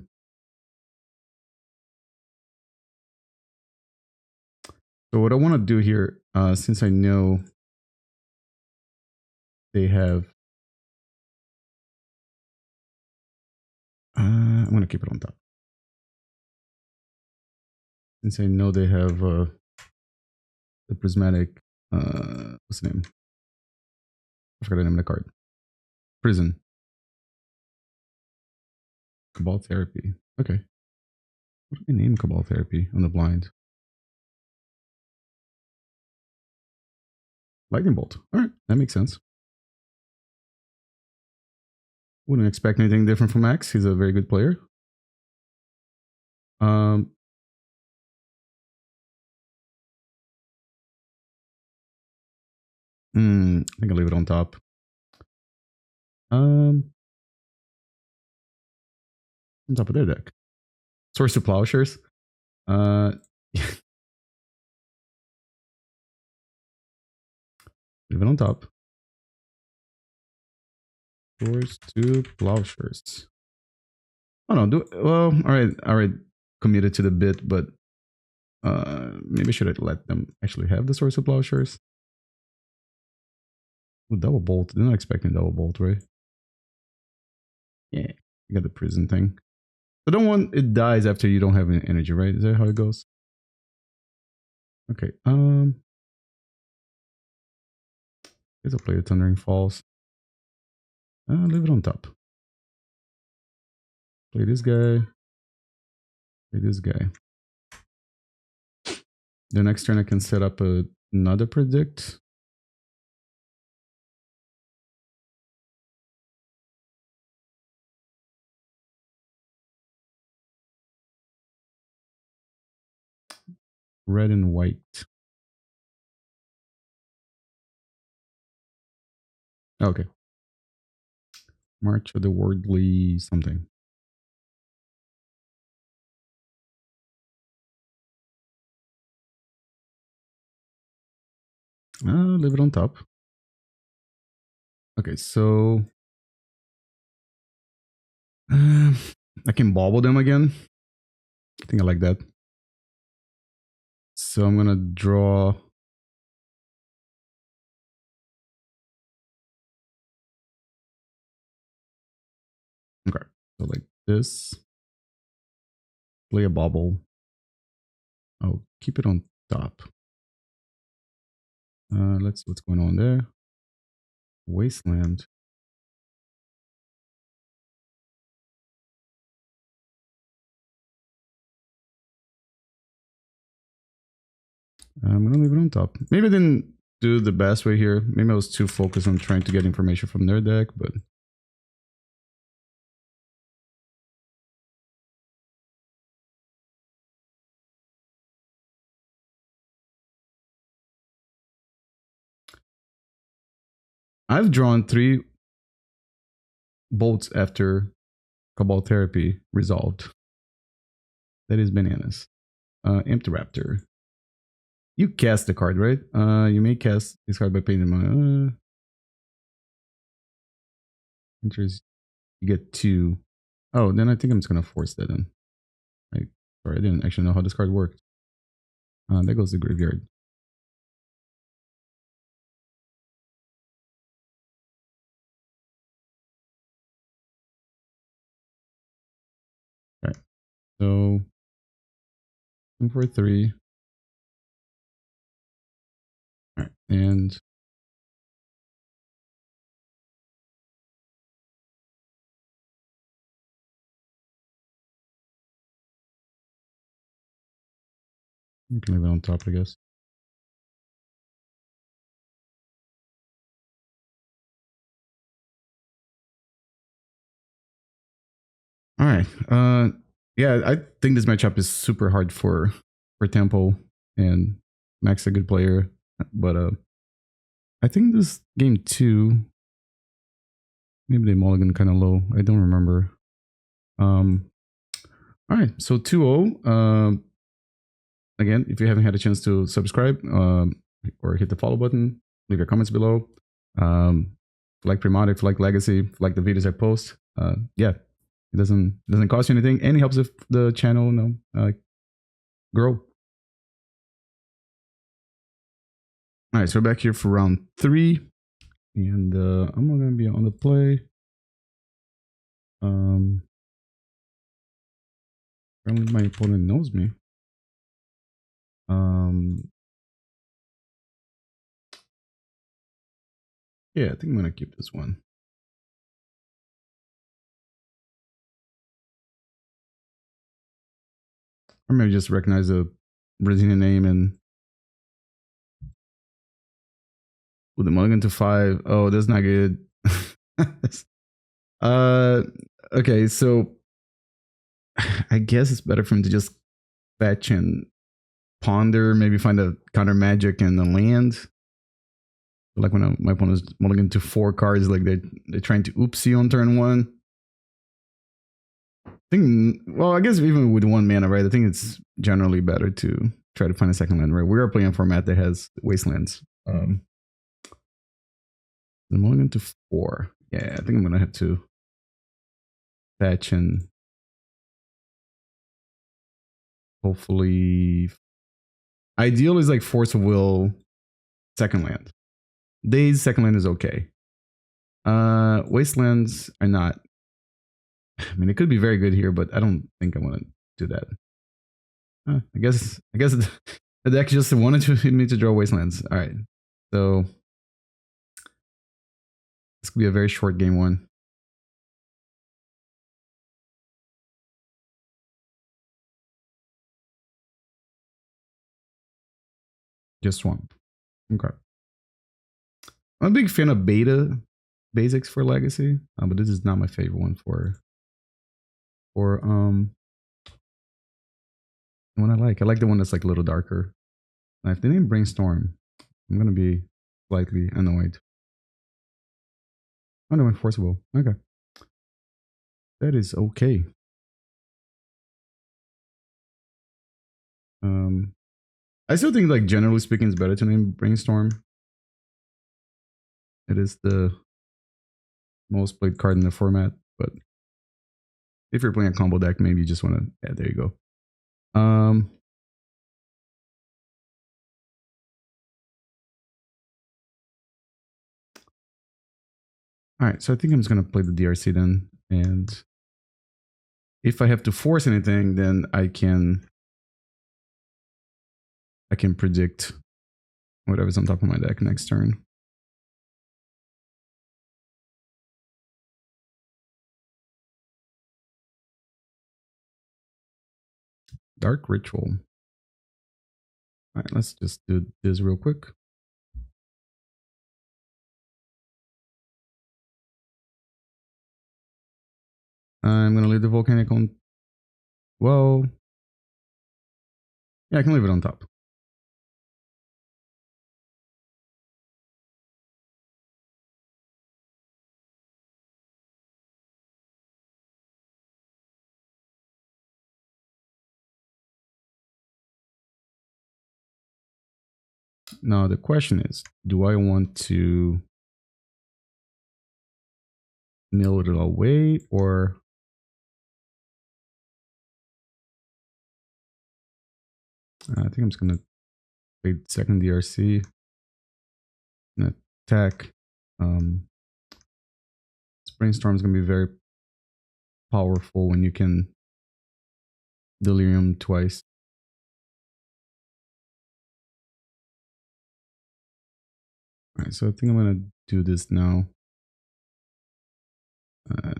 So what I want to do here, since I know they have, I'm gonna keep it on top. Since I know they have the prismatic, what's the name? I forgot the name of the card. Prison. Cabal Therapy. Okay. What do they name Cabal Therapy on the blind? Lightning Bolt. All right, that makes sense. Wouldn't expect anything different from Max. He's a very good player. I think I'll leave it on top. On top of their deck. Source of Plowshares. Leave it on top. Source to Plowshares. Oh no, well, alright, committed to the bit, but maybe should I let them actually have the Source of Plowshares? Ooh, double bolt. They're not expecting double bolt, right? Yeah, you got the prison thing. So don't want it dies after you don't have any energy, right? Is that how it goes? Okay. Guess I'll play the Thundering Falls. Leave it on top. Play this guy. Play this guy. The next turn I can set up another predict. Red and white. Okay. March of the Worldly something. Leave it on top. Okay, so I can bauble them again. I think I like that. So I'm gonna draw. Okay, so like this. Play a Bauble. I'll keep it on top. Let's see what's going on there. Wasteland. I'm gonna leave it on top. Maybe I didn't do the best way here. Maybe I was too focused on trying to get information from their deck, but I've drawn 3 bolts after Cabal Therapy resolved. That is bananas. Empty Raptor. You cast the card, right? You may cast this card by paying them. Enters. You get 2. Oh, then I think I'm just gonna force that in. Like Sorry, I didn't actually know how this card worked. There goes the graveyard. Okay, so 1 for 3. All right, and we can leave it on top, I guess. All right. Yeah, I think this matchup is super hard for Tempo, and Max a good player, but I think this game 2, maybe they mulligan kind of low. I don't remember. All right, so 2-0. Again, if you haven't had a chance to subscribe or hit the follow button, leave your comments below. If you like Primata, if you like Legacy, if you like the videos I post, yeah, it doesn't cost you anything, and it helps the channel grow. All right, so we're back here for round 3, and I'm not gonna be on the play. Apparently my opponent knows me. Yeah, I think I'm gonna keep this one. Or maybe just recognize a Brazilian name and with the mulligan to 5. Oh, that's not good. Okay, so I guess it's better for him to just fetch and ponder, maybe find a counter magic and the land. Like when my opponent's mulligan to 4 cards, like they're trying to oopsie on turn 1. I think, well, I guess even with 1 mana, right? I think it's generally better to try to find a second land, right? We are playing a format that has Wastelands. The mulligan to 4. Yeah, I think I'm gonna have to fetch and hopefully, ideal is like Force of Will, second land. Daze second land is okay. Wastelands are not. I mean, it could be very good here, but I don't think I want to do that. I guess the deck just wanted me to draw Wastelands. All right, so this could be a very short game 1. Just 1. Okay. I'm a big fan of beta basics for Legacy, but this is not my favorite one for the one I like. I like the one that's like a little darker. Now, if they name Brainstorm, I'm gonna be slightly annoyed. Oh no, enforceable. Okay, that is okay. I still think, like, generally speaking, it's better to name Brainstorm. It is the most played card in the format, but if you're playing a combo deck, maybe you just want to. Yeah, there you go. All right, so I think I'm just gonna play the DRC then, and if I have to force anything, then I can predict whatever's on top of my deck next turn. Dark Ritual. All right, let's just do this real quick. I'm gonna leave the Volcanic on. Well, yeah, I can leave it on top. Now the question is, do I want to mill it away, or I think I'm just gonna play second DRC and attack. Brainstorm is gonna be very powerful when you can delirium twice. Alright, so I think I'm gonna do this now.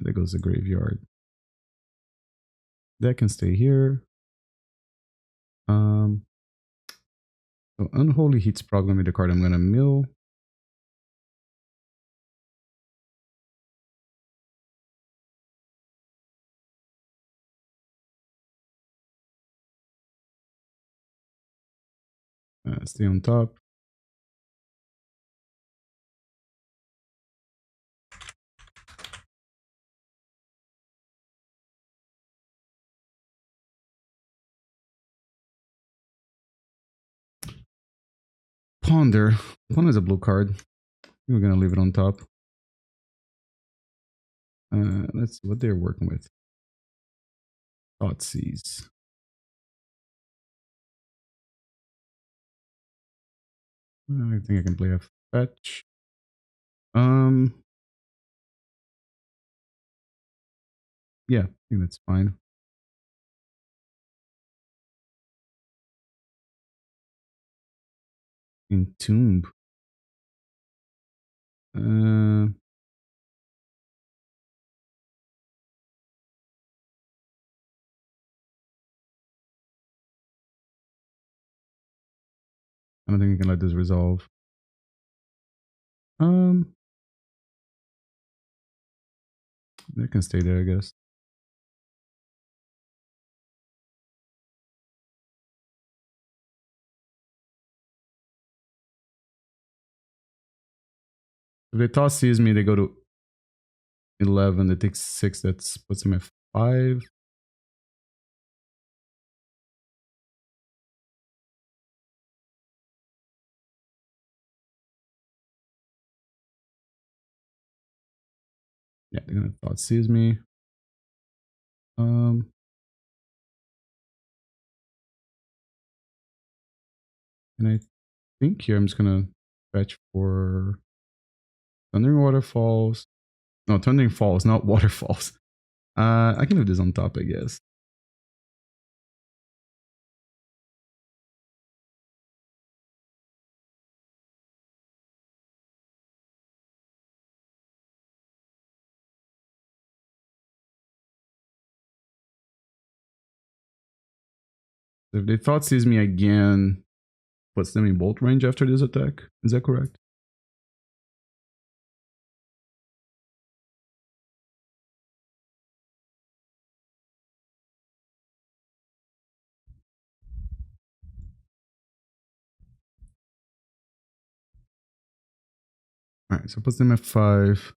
There goes the graveyard. That can stay here. So Unholy Heat's probably gonna be the card I'm gonna mill. Stay on top. Ponder. Ponder is a blue card. We're gonna leave it on top. Let's see what they're working with. Thoughtseize. I think I can play a fetch. Yeah, I think that's fine. Entomb. I don't think I can let this resolve. That can stay there, I guess. If they toss sees me, they go to 11. They take 6. That puts them at 5. Yeah, they're gonna thought seize me. And I think here I'm just gonna fetch for Thundering Waterfalls. No, Thundering Falls, not Waterfalls. I can leave this on top, I guess. If they thought seize me again, puts them in bolt range after this attack. Is that correct? Alright, so it puts them at 5.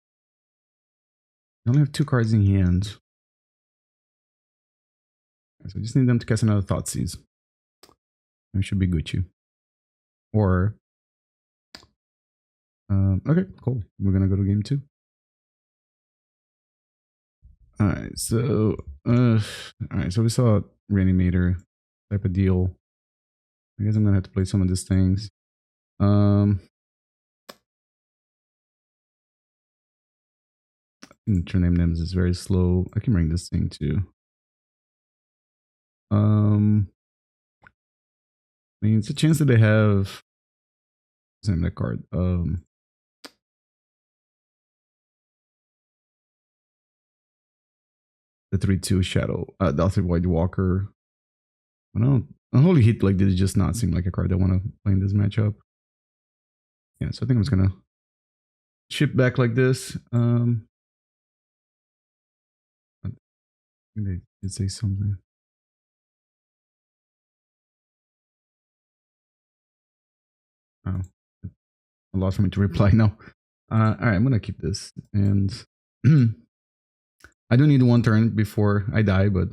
I only have 2 cards in hand. So I just need them to cast another Thoughtseize. We should be Gucci. Or okay, cool. We're gonna go to game 2. Alright, so we saw Reanimator type of deal. I guess I'm gonna have to play some of these things. True-Name Nemesis is very slow. I can bring this thing too. I mean, it's a chance that they have. Same that card. The 3/2 Shadow, the Alfred White Walker. I don't. Unholy Heat like this just not seem like a card I want to play in this matchup. Yeah, so I think I'm just gonna ship back like this. I think they did say something. Oh, a lot for me to reply now. All right, I'm gonna keep this, and I do need 1 turn before I die, but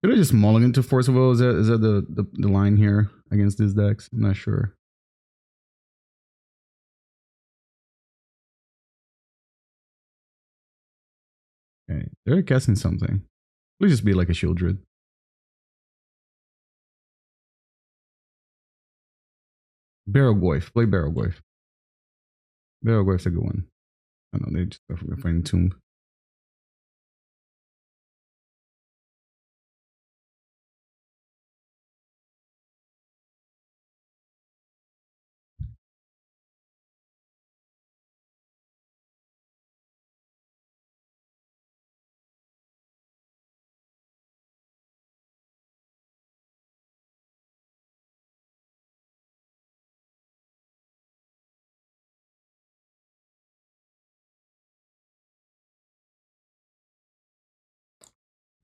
Could I just mulligan into Force of Will? Is that the line here against these decks? I'm not sure. Okay, they're casting something. Please just be like a Shield Druid. Barrowgoyf. Play Barrowgoyf. Barrowgoyf's a good one. I don't know, they just go for Finding Tomb.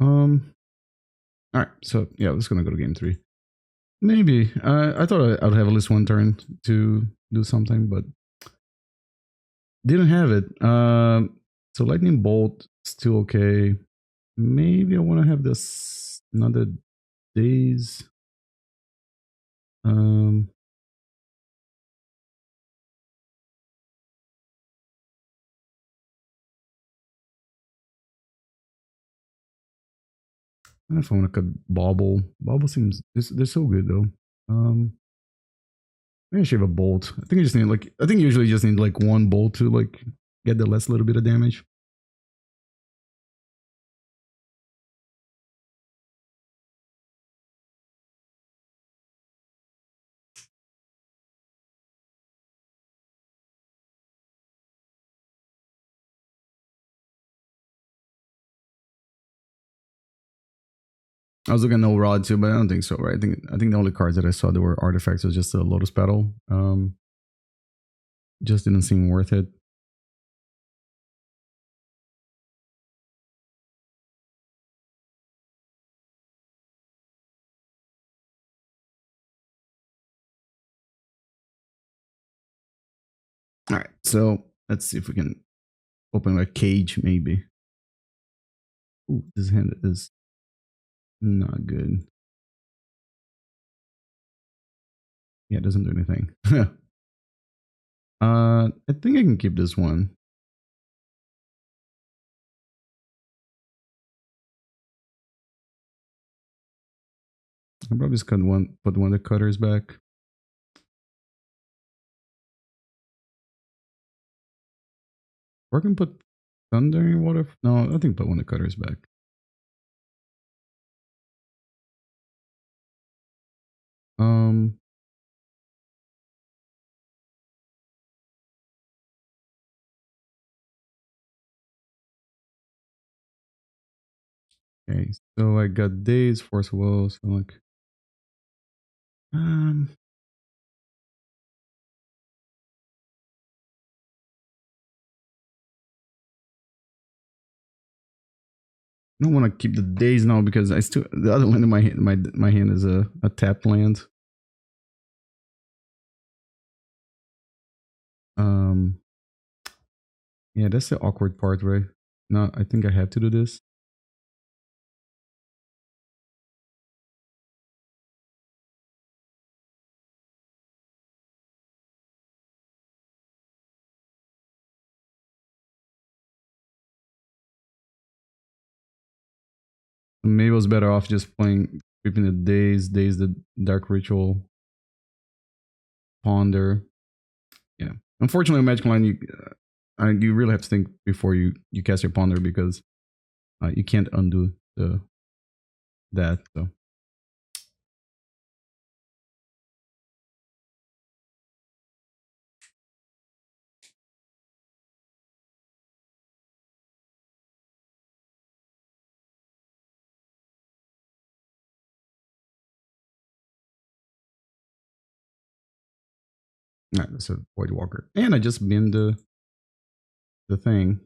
All right, so yeah, let's gonna go to game 3. Maybe I thought I'd have at least one turn to do something, but didn't have it. So Lightning Bolt still okay. Maybe I want to have this another Daze. I don't know if I want to cut Bauble. Bauble seems they're so good though. Maybe I should have a bolt. I think I just need I think usually you just need like one bolt to like get the last little bit of damage. I was looking at Null Rod too, but I don't think so, right? I think the only cards that I saw that were artifacts was just a Lotus Petal. Just didn't seem worth it. All right, so let's see if we can open a cage, maybe. Ooh, this hand is not good. Yeah, it doesn't do anything. I think I can keep this one. I'll probably just put one of the cutters back. Or I can put Thundering Water. No, I think put one of the cutters back. Okay, so I got Daze, Force of Will, so like I don't want to keep the Daze now because I still the other land in my hand is a tapped land. Yeah, that's the awkward part, right? No, I think I have to do this. Maybe I was better off just keeping the Daze, the Dark Ritual, Ponder. Yeah, unfortunately, Magic Line, you really have to think before you cast your Ponder because you can't undo that. So. Nah, that's a Void Walker. And I just binned the thing.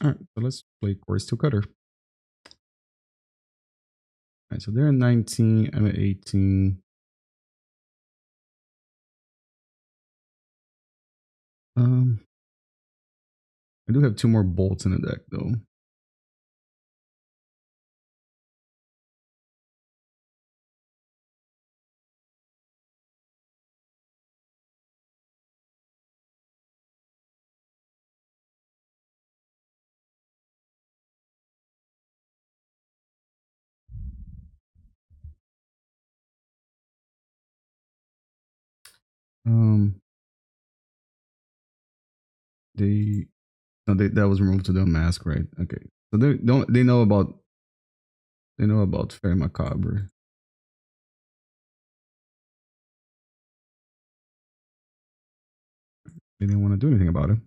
Alright, so let's play Cori-Steel Cutter. Alright, so they're at 19, I'm at 18. I do have 2 more bolts in the deck though. They no, that was removed to the mask, right? Okay, so they know about Faerie Macabre. They didn't want to do anything about it.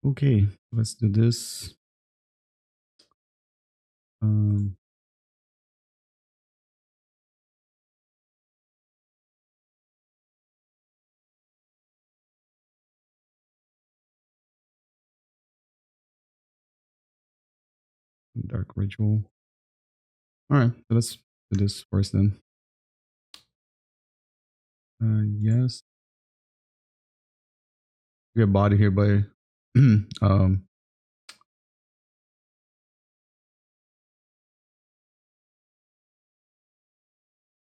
Okay, let's do this. Dark Ritual. All right, so let's do this first then. Yes. We get body here by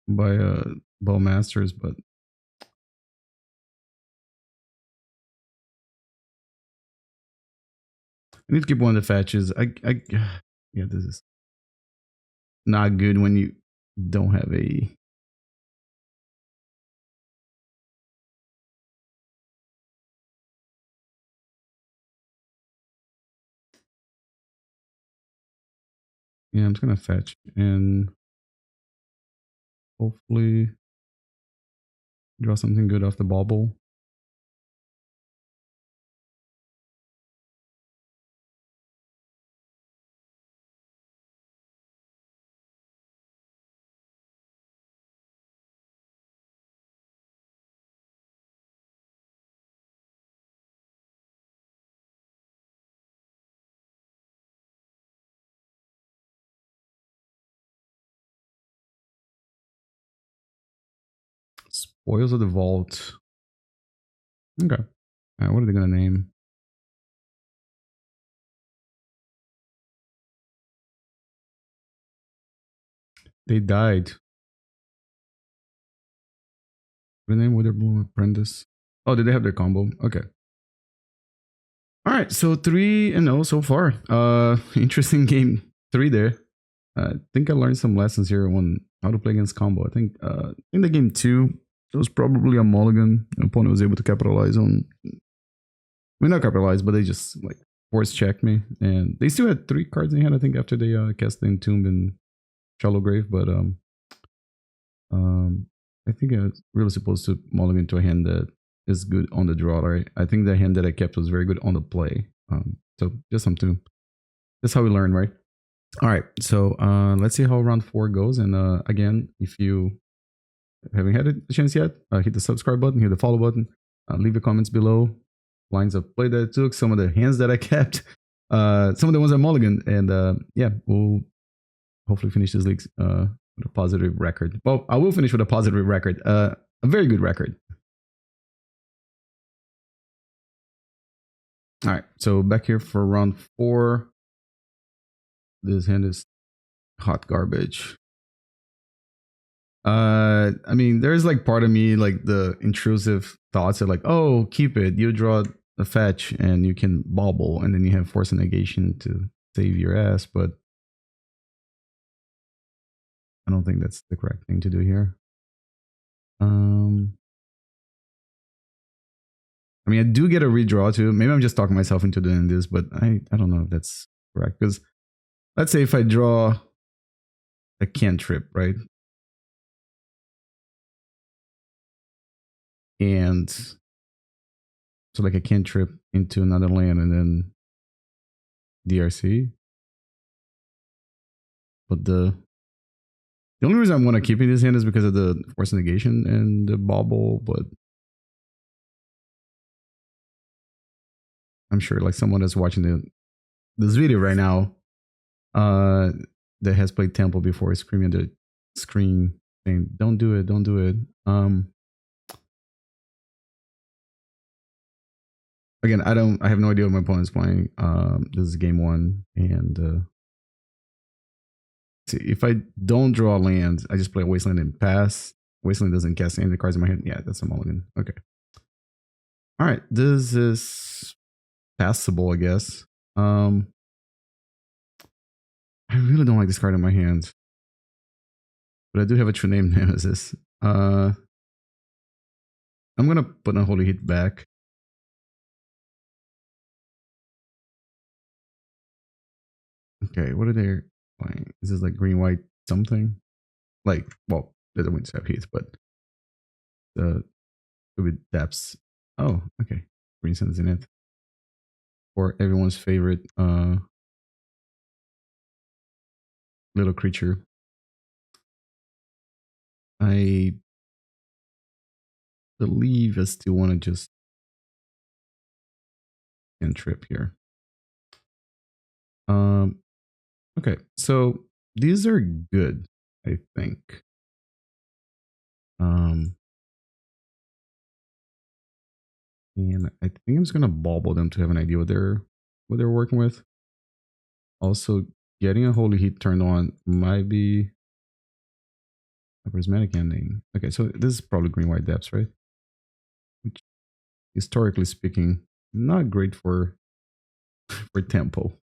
by Bowmasters, but I need to keep one of the fetches. Yeah, this is not good when you don't have a. Yeah, I'm just gonna fetch and hopefully draw something good off the Bauble. Spoils of the Vault. Okay. All right, what are they gonna name? They died. What name? Witherbloom Apprentice. Oh, did they have their combo? Okay. All right, so 3-0 so far. Interesting game 3 there. I think I learned some lessons here on how to play against combo. I think in the game 2, it was probably a mulligan. The opponent was able to capitalize on. I mean, not capitalize, but they just like force checked me, and they still had 3 cards in hand. I think after they cast the Entomb and Shallow Grave, but I think I was really supposed to mulligan to a hand that is good on the draw. Right? I think the hand that I kept was very good on the play. So just something. That's how we learn, right? All right, so let's see how round 4 goes. And again, if you haven't had a chance yet, hit the subscribe button, hit the follow button, leave your comments below. Lines of play that I took, some of the hands that I kept, some of the ones I mulliganed, and yeah, we'll hopefully finish this league with a positive record. Well, I will finish with a positive record, a very good record. All right, so back here for round 4. This hand is hot garbage. I mean, there's like part of me, like the intrusive thoughts are like, oh, keep it. You draw a fetch and you can Bauble, and then you have Force of Negation to save your ass. But I don't think that's the correct thing to do here. I mean, I do get a redraw too. Maybe I'm just talking myself into doing this, but I don't know if that's correct. Because let's say if I draw a cantrip, right? And so like a cantrip into another land and then DRC. But the only reason I want to keep in this hand is because of the Force Negation and the Bauble, but I'm sure like someone that's watching this video right now that has played Temple before is screaming at the screen saying, don't do it, don't do it. Again, I have no idea what my opponent's playing. This is game one, and see, if I don't draw lands, I just play Wasteland and pass. Wasteland doesn't cast any of the cards in my hand. Yeah, that's a mulligan. Okay. All right, this is passable, I guess. I really don't like this card in my hand, but I do have a True-Name Nemesis. I'm gonna put Unholy Heat back. Okay, what are they playing? Is this like green white something? Like, well, they don't have heat, but the with depths. Oh, okay. Green Sun's in it. For everyone's favorite little creature. I believe I still want to just trip here. Okay, so these are good, I think. And I think I'm just gonna bauble them to have an idea what they're working with. Also, getting a Holy Heat turned on might be a prismatic ending. Okay, so this is probably green white depths, right? Which, historically speaking, not great for tempo.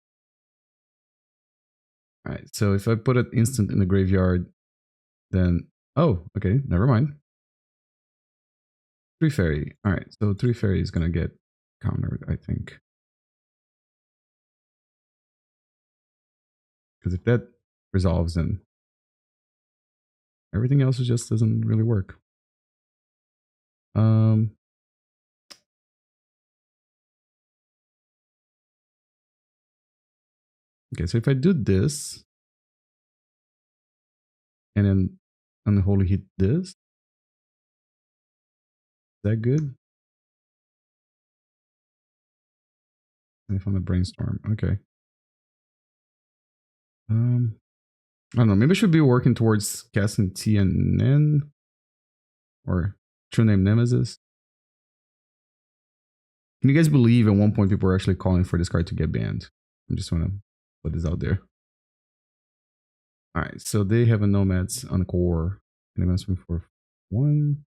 All right, so if I put an instant in the graveyard, then oh, okay, never mind. 3 fairy. All right, so 3 fairy is gonna get countered, I think. Because if that resolves, then everything else just doesn't really work. Okay, so if I do this, and then Unholy Heat this, is that good? And if I'm a Brainstorm, okay. I don't know, maybe I should be working towards casting TNN or True-Name Nemesis. Can you guys believe at one point people were actually calling for this card to get banned? I just want to put this out there. All right, so they have a Nomads on core, and I'm going to swing for 1.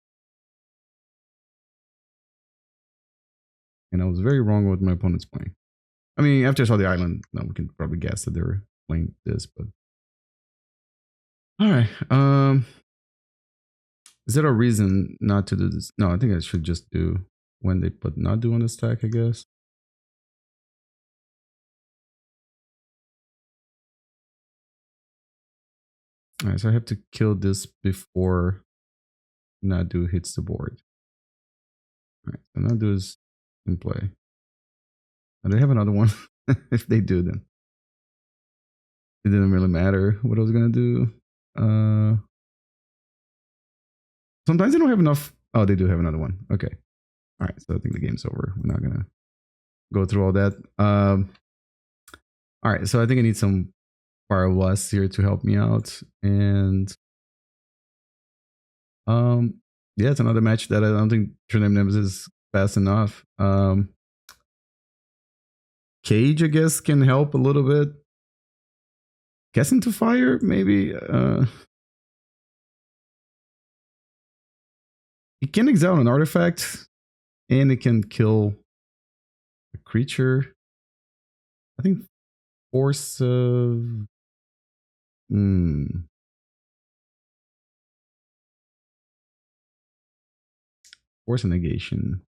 And I was very wrong with my opponent's playing. I mean, after I saw the island, now we can probably guess that they were playing this, but all right. Is there a reason not to do this? No, I think I should just do when they put not do on the stack, I guess. All right, so I have to kill this before not do hits the board. All right, so not do is in play. And they have another one. If they do, then it didn't really matter what I was gonna do. Sometimes they don't have enough. Oh, they do have another one. Okay. All right, so I think the game's over. We're not gonna go through all that. All right, so I think I need some Pyroblast here to help me out, and yeah, it's another match that I don't think True-Name Nemesis is fast enough. Cage, I guess, can help a little bit. Guess into fire, maybe. It can exile an artifact, and it can kill a creature. I think Force of Force of Negation.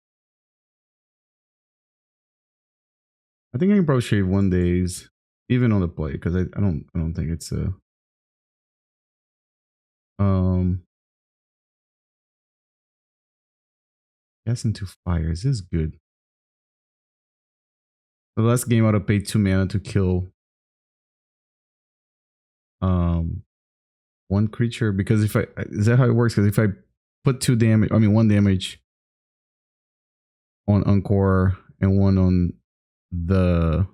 I think I can probably shave 1 Daze even on the play, because I don't think it's a Guess into fire. Is this good? The last game I'd have paid 2 mana to kill 1 creature, because if I is that how it works? Because if I put 2 damage, I mean 1 damage on Encore and 1 on the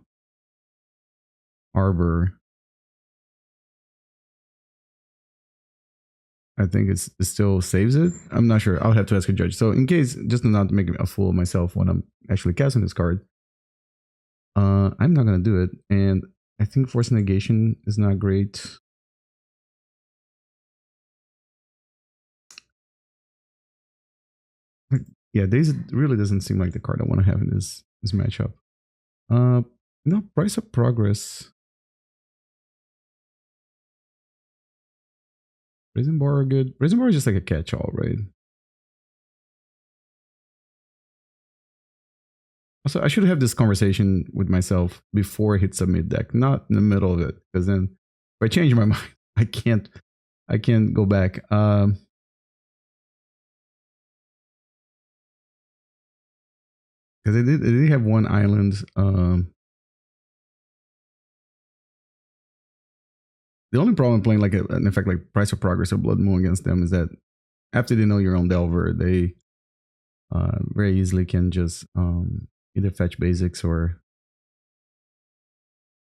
Arbor, I think it still saves it. I'm not sure. I'll have to ask a judge. So in case, just not to make a fool of myself when I'm actually casting this card, I'm not gonna do it. And I think Force of Negation is not great. Yeah, Daze really doesn't seem like the card I want to have in this matchup. No, Price of Progress. Brazen Borrower good. Brazen Borrower is just like a catch-all, right? Also, I should have this conversation with myself before I hit submit deck, not in the middle of it, because then if I change my mind, I can't go back. Because they did have one island. The only problem playing like an effect like Price of Progress or Blood Moon against them is that after they know you're on Delver, they very easily can just either fetch basics or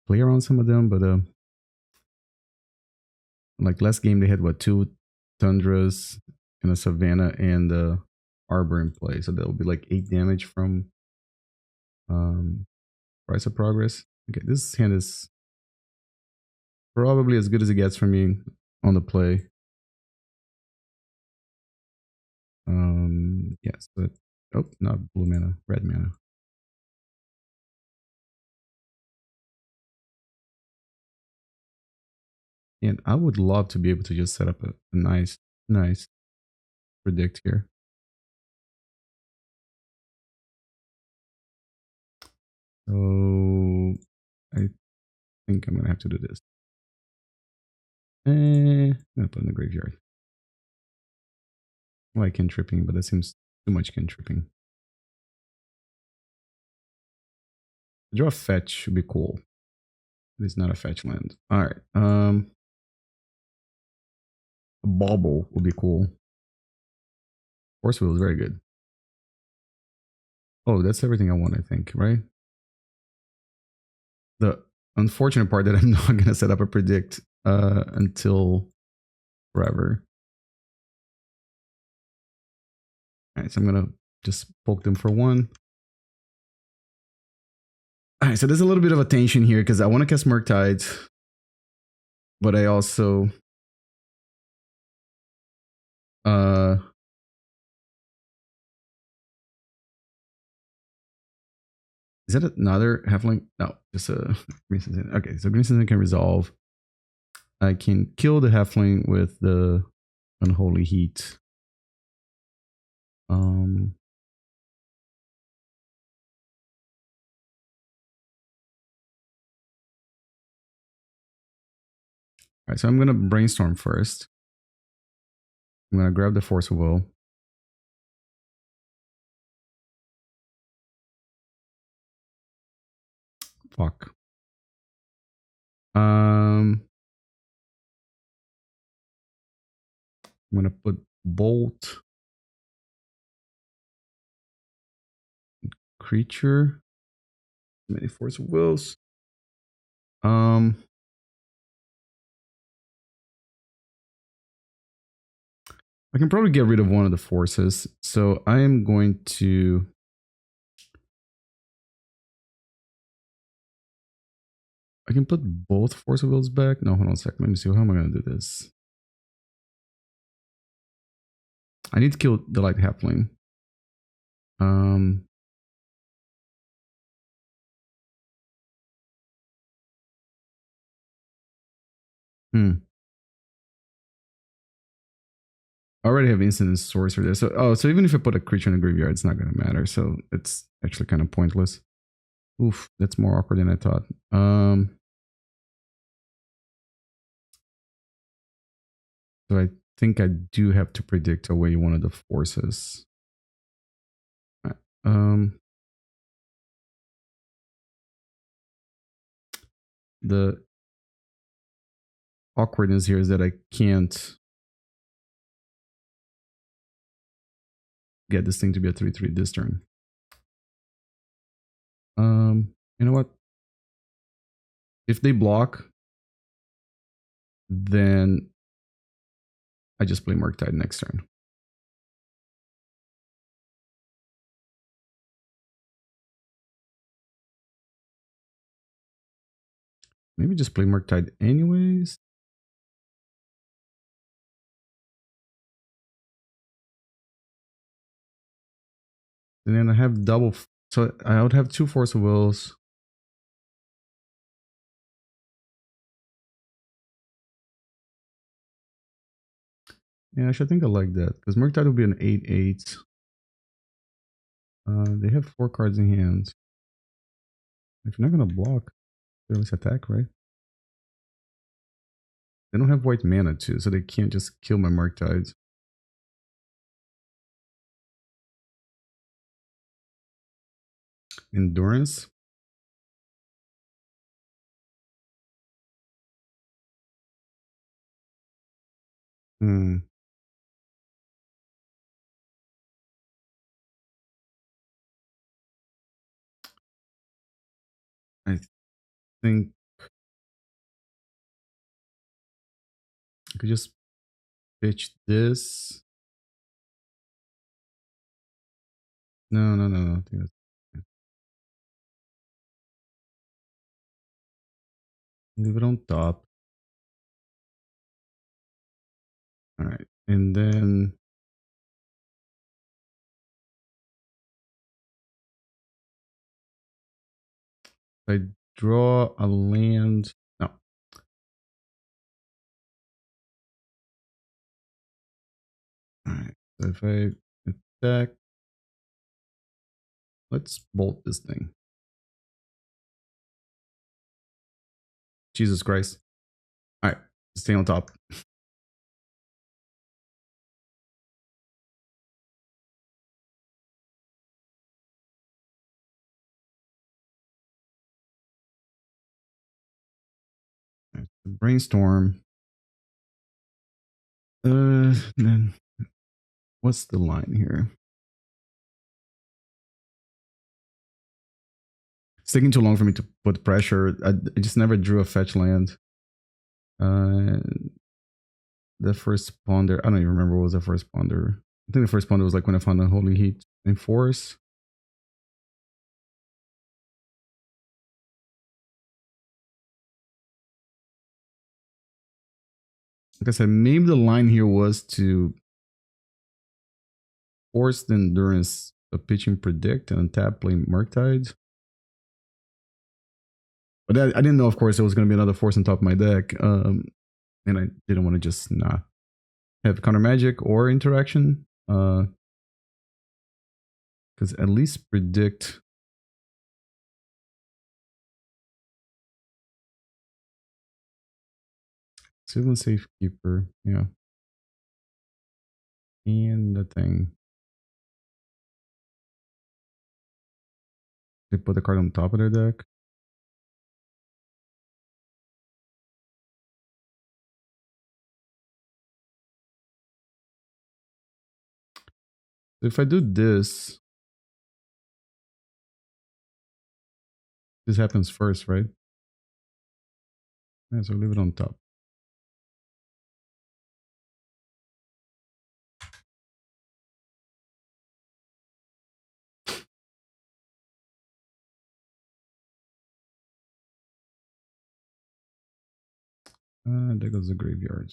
play around some of them. But like last game, they had what, 2 Tundras and a Savannah and Arbor in play, so that will be like 8 damage from Price of Progress. Okay, this hand is probably as good as it gets for me on the play. Yes, but oh, not blue mana, red mana. And I would love to be able to just set up a nice predict here. So I think I'm gonna have to do this. I'm gonna put in the graveyard. I like cantripping, but that seems too much cantripping. Draw a fetch should be cool. It's not a fetch land. Alright. A Bauble would be cool. Force Wheel is very good. Oh, that's everything I want, I think, right? The unfortunate part that I'm not gonna set up a predict until forever. Alright, so I'm gonna just poke them for 1. Alright, so there's a little bit of a tension here because I want to cast Murktide, but I also is that another halfling? No, just a Green Citizen. Okay, so Green Citizen can resolve. I can kill the halfling with the Unholy Heat. Alright, so I'm gonna Brainstorm first. I'm gonna grab the Force of Will. Fuck. I'm gonna put Bolt. Creature. Many Force of Wills. I can probably get rid of one of the forces. So I am going to I can put both Force of Wills back. No, hold on a second. Let me see. How am I going to do this? I need to kill the light halfling. I already have instant and sorcerer there. So even if I put a creature in the graveyard, it's not going to matter. So it's actually kind of pointless. Oof, that's more awkward than I thought. So I think I do have to predict away one of the forces. The awkwardness here is that I can't get this thing to be a 3/3 this turn. You know what? If they block, then I just play Murktide next turn. Maybe just play Murktide anyways. And then I have double, so I would have 2 Force of Wills. Yeah, I should think I like that because Murktide will be an 8/8. They have 4 cards in hand. If you're not gonna block, they always attack, right? They don't have white mana too, so they can't just kill my Murktides. Endurance. Hmm. I think I could just pitch this. No. I think that's, leave it on top. All right, and then I draw a land. No. All right. So if I attack, let's bolt this thing. Jesus Christ. All right. Stay on top. Right, Brainstorm. Then what's the line here? It's taking too long for me to put pressure. I just never drew a fetch land. The first ponder, I don't even remember what was the first ponder. I think the first ponder was like when I found Unholy Heat in Force. Like I said, maybe the line here was to force the endurance of pitching predict and untap playing Murktides. But I didn't know, of course, there was going to be another force on top of my deck. And I didn't want to just not have counter magic or interaction. Because at least predict. Sylvan Safekeeper, yeah. And the thing. They put the card on top of their deck. If I do this, this happens first, right? Yeah, so leave it on top. There goes the graveyard.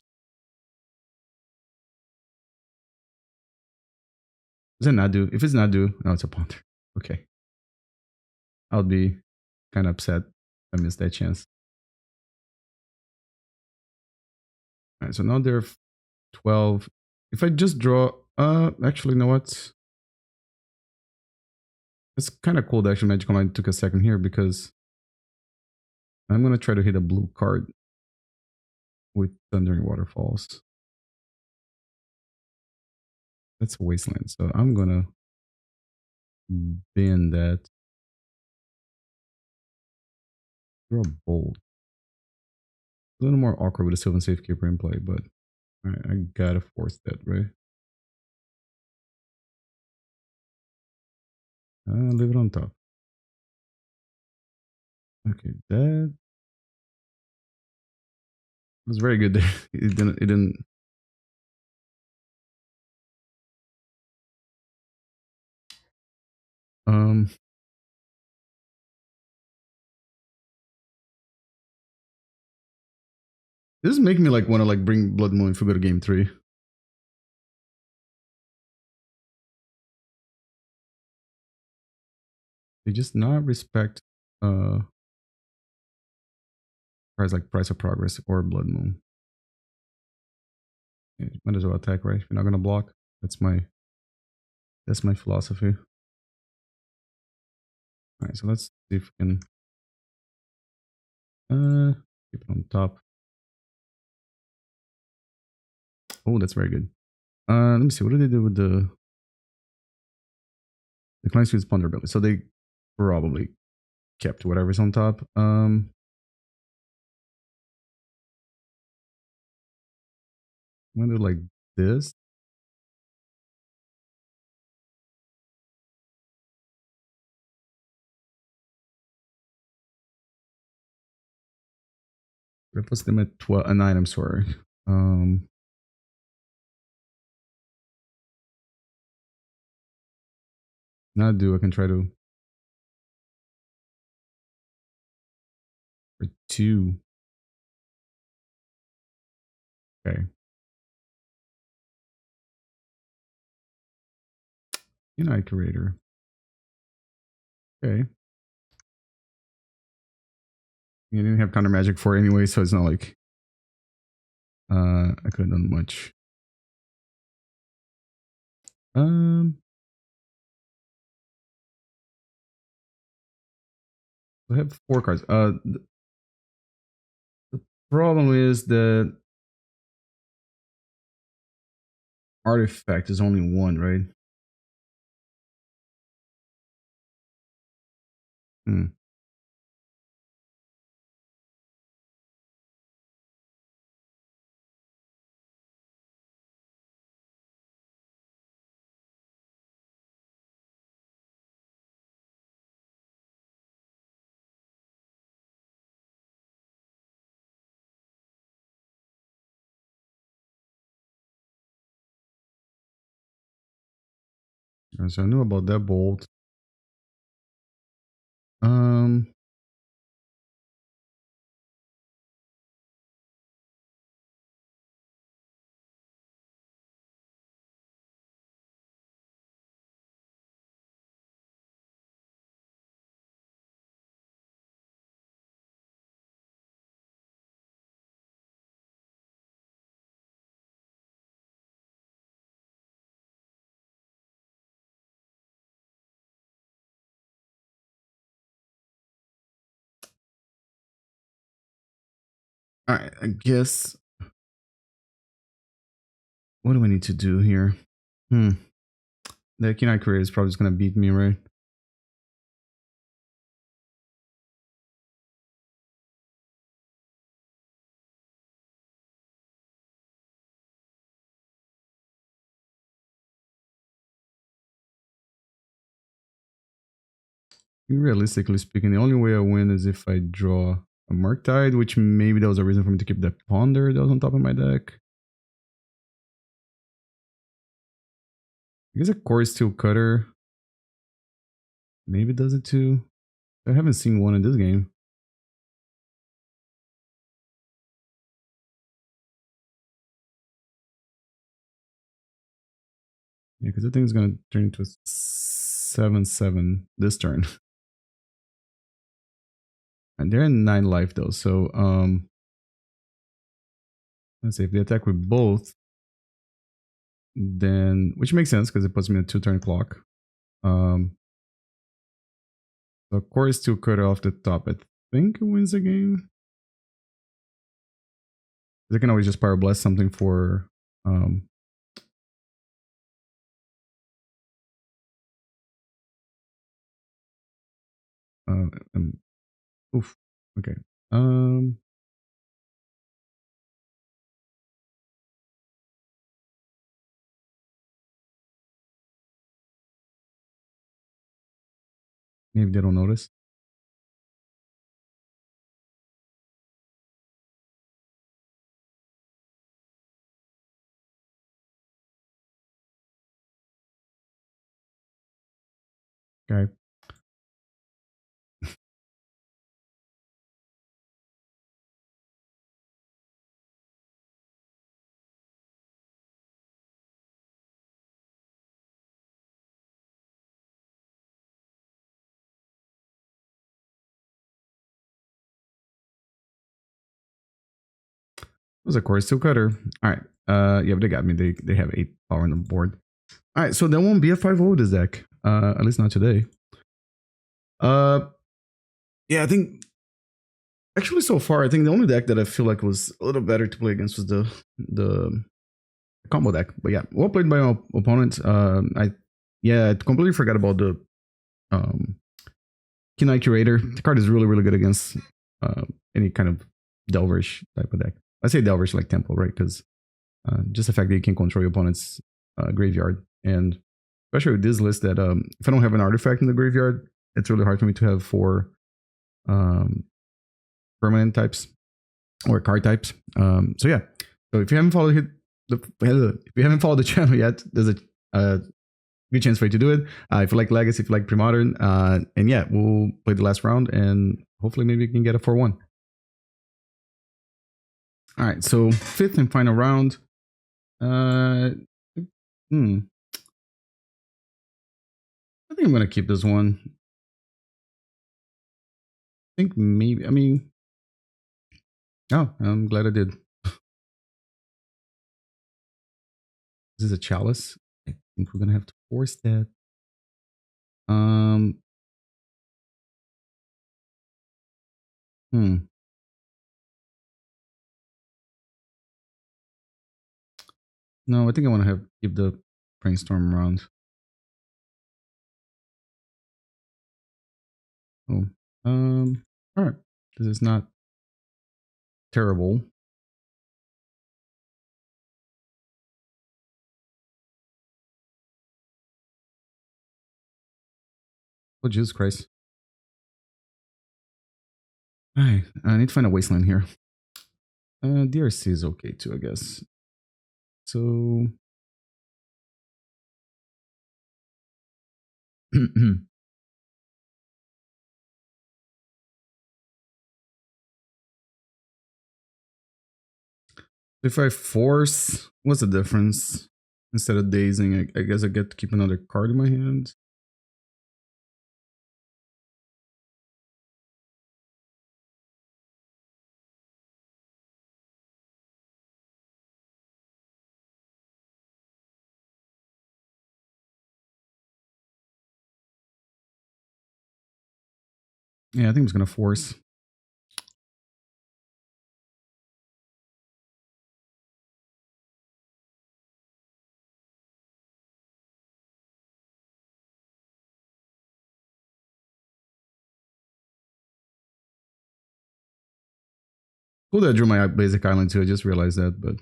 Is it not due? If it's not due, no, it's a ponder. Okay. I'll be kind of upset if I missed that chance. All right, so now they're 12. If I just draw, actually, you know what? It's kind of cool that actually Magic Online took a second here because I'm going to try to hit a blue card with Thundering Waterfalls. That's a Wasteland, so I'm going to bin that. Draw a Bold. A little more awkward with a Sylvan Safekeeper in play, but all right, I gotta force that, right? Leave it on top. Okay, that was very good there. It didn't This is making me like want to like bring Blood Moon if we go to game 3. They just not respect price of progress or Blood Moon. Yeah, might as well attack, right? If you're not gonna block. That's my philosophy. Alright, so let's see if we can keep it on top. Oh, that's very good. Let me see, what do they do with the client suite's ponderability? So they probably kept whatever's on top. When they're like this. That puts them at 12 a 9, I'm sorry. Not do, I can try to for 2. Okay. Unite Curator. Okay. You didn't have counter magic for it anyway, so it's not like I could have done much. I have 4 cards. The problem is that artifact is only 1, right? So I knew about that bolt. All right, I guess. What do I need to do here? The Unite Curator is probably just gonna beat me, right? Realistically speaking, the only way I win is if I draw a Murktide, which maybe that was a reason for me to keep that Ponder that was on top of my deck. I guess a Cori-Steel Cutter maybe does it too. I haven't seen one in this game. Yeah, because I think it's gonna turn into a 7/7 this turn. And they're in 9 life though, so let's see if they attack with both, then which makes sense because it puts me at 2-turn clock. So of course still cut off the top. I think it wins the game. They can always just Pyroblast something for oof. Okay. Maybe they don't notice. Okay. was a Cori-Steel Cutter. All right. Yeah, but they got me. They have 8 power on the board. All right, so there won't be a 5-0 this deck. At least not today. Yeah, I think actually so far, I think the only deck that I feel like was a little better to play against was the combo deck. But yeah, well played by my opponent. I completely forgot about the Knight Curator. The card is really good against any kind of Delverish type of deck. I say Delverish like Temple, right? Because just the fact that you can control your opponent's graveyard, and especially with this list that if I don't have an artifact in the graveyard, it's really hard for me to have 4 permanent types or card types. So yeah, so if you haven't followed the channel yet, there's a good chance for you to do it. If you like Legacy, if you like Pre-Modern, and yeah, we'll play the last round and hopefully maybe you can get a 4-1. All right, so 5th and final round. I think I'm gonna keep this one. I think maybe, I mean, oh, I'm glad I did. This is a Chalice. I think we're gonna have to force that. No, I think I want to keep the Brainstorm around. Oh, all right. This is not terrible. Oh, Jesus Christ. All right, I need to find a Wasteland here. DRC is okay too, I guess. So... if I force, what's the difference? Instead of dazing, I guess I get to keep another card in my hand. Yeah, I think I'm just gonna force. Cool that I drew my basic island too. I just realized that, but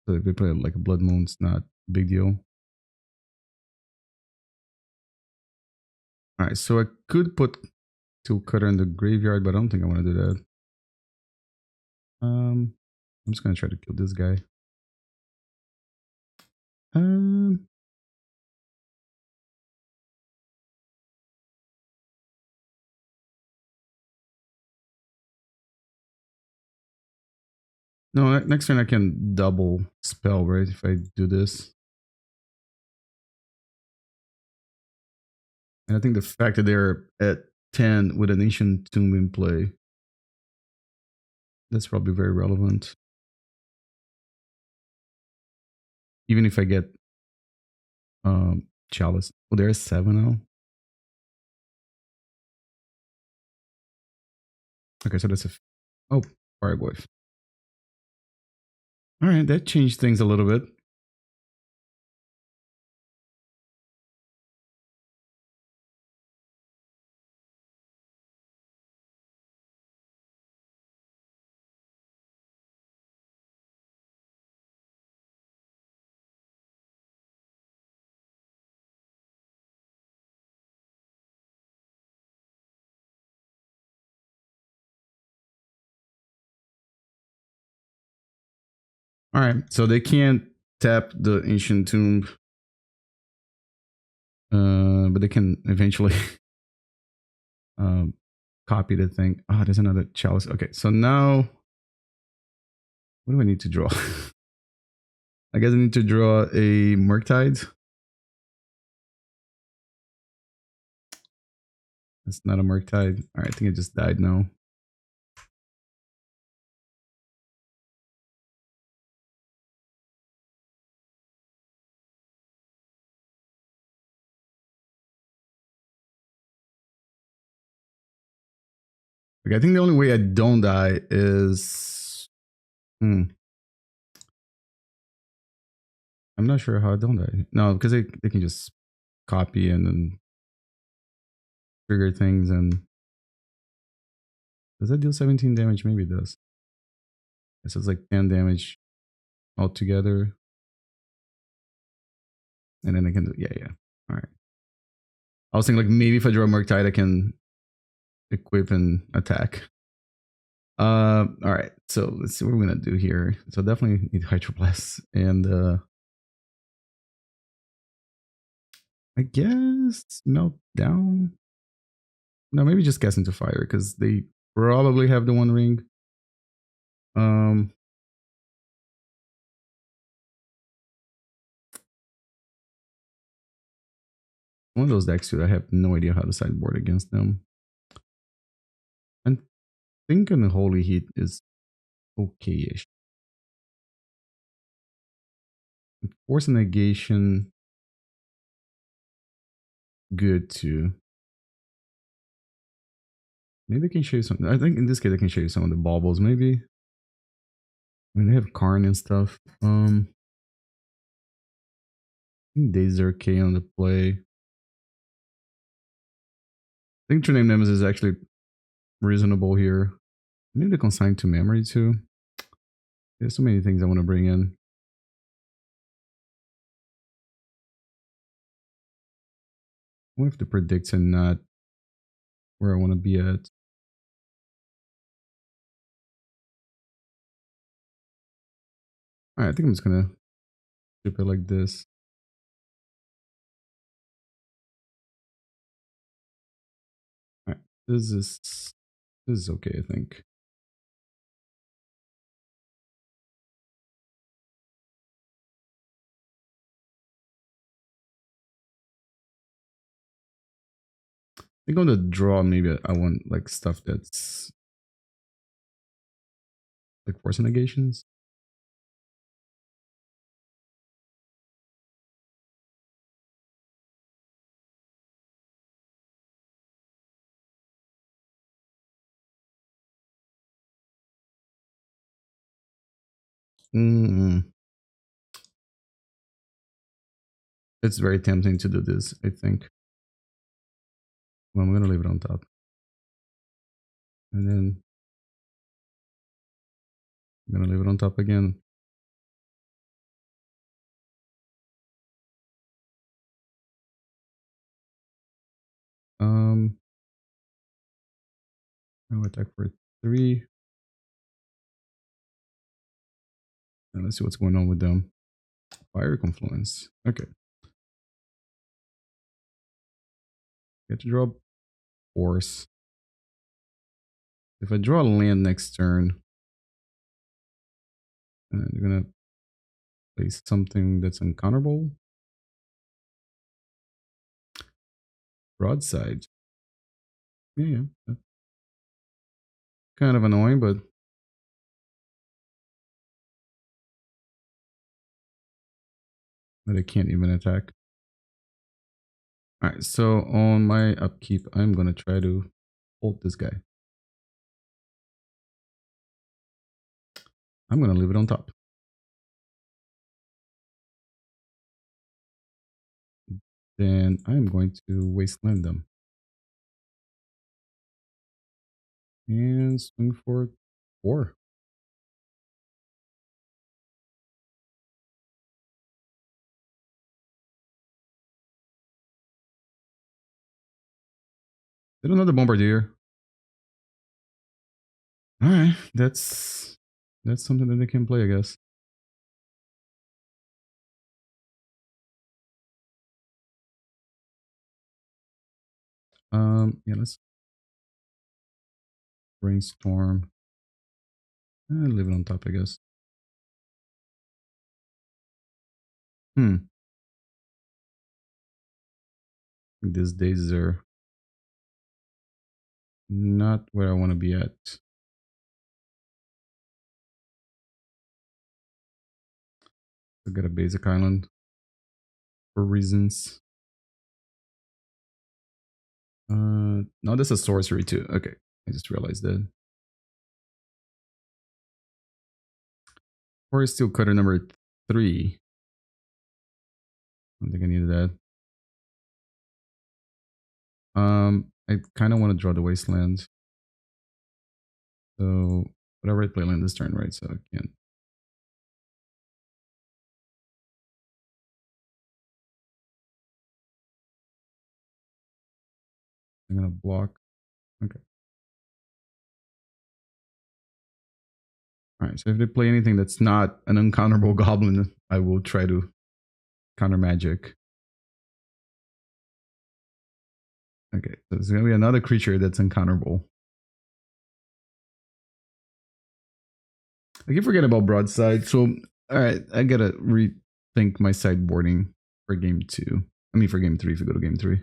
so if we play like a Blood Moon, it's not a big deal. All right, so I could put Steel Cutter in the graveyard, but I don't think I want to do that. I'm just gonna try to kill this guy. No, next turn I can double spell, right? If I do this. And I think the fact that they're at 10 with an Ancient Tomb in play, that's probably very relevant. Even if I get Chalice. Oh, there's 7 now. Okay, so that's a... Oh, Fireboy. Alright, that changed things a little bit. Alright, so they can't tap the Ancient Tomb. But they can eventually copy the thing. Oh, there's another Chalice. Okay, so now what do I need to draw? I guess I need to draw a Murktide. It's not a Murktide. All right, I think it just died now. Like, I think the only way I don't die is... I'm not sure how I don't die. No, because they can just copy and then trigger things. And does that deal 17 damage? Maybe it does. So it's like 10 damage altogether. And then I can do... Yeah. All right. I was thinking like maybe if I draw Murktide, I can equip and attack. All right. So let's see what we're gonna do here. So definitely need Hydroblast and I guess Meltdown. No, maybe just Cast into Fire because they probably have the One Ring. One of those decks too. I have no idea how to sideboard against them. I think Unholy Heat is okay-ish. Force of Negation, good too. Maybe I can show you something. I think in this case I can show you some of the baubles. Maybe. I mean, they have Karn and stuff. I think Daze are okay on the play. I think True-Name Nemesis is actually reasonable here. Maybe the Consign to Memory too. There's so many things I want to bring in. I wonder if the predicts are not where I want to be at. All right, I think I'm just gonna keep it like this. All right, this is okay, I think. I think on the draw, maybe I want like stuff that's like Force of Negations. It's very tempting to do this, I think. Well, I'm gonna leave it on top. And then I'm gonna leave it on top again. I'll attack for 3. And let's see what's going on with them. Fire Confluence. Okay. Get to draw Force. If I draw a land next turn, and I'm gonna place something that's uncounterable. Broadside. Yeah. Kind of annoying, but I can't even attack. All right, so on my upkeep, I'm gonna try to hold this guy. I'm gonna leave it on top. Then I'm going to Wasteland them. And swing for 4. Did another Bombardier. Alright, that's something that they can play, I guess. Yeah, let's Brainstorm. And leave it on top, I guess. These days are not where I want to be at. I got a basic island for reasons. No, this is sorcery too. Okay. I just realized that. Cori-Steel Cutter number 3. I don't think I needed that. I kind of want to draw the Wasteland. So whatever I play land this turn, right? So I can't. I'm gonna block. Okay. All right. So if they play anything that's not an uncounterable goblin, I will try to counter magic. Okay. So there's gonna be another creature that's uncounterable. I keep forgetting about broadside. So all right, I gotta rethink my sideboarding for game 2. I mean for game 3 if you go to game 3.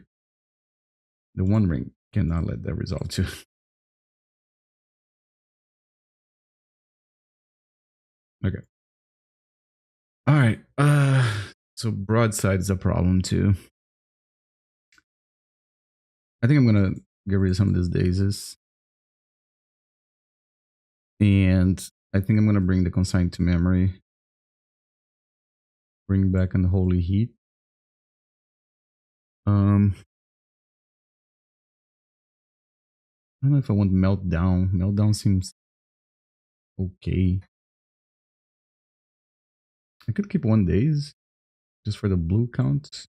The One Ring cannot let that resolve too. Okay. All right. So broadside is a problem too. I think I'm gonna get rid of some of these Dazes. And I think I'm gonna bring the Consign to memory. Bring back Unholy Heat. I don't know if I want Meltdown. Meltdown seems okay. I could keep 1 Daze just for the blue count.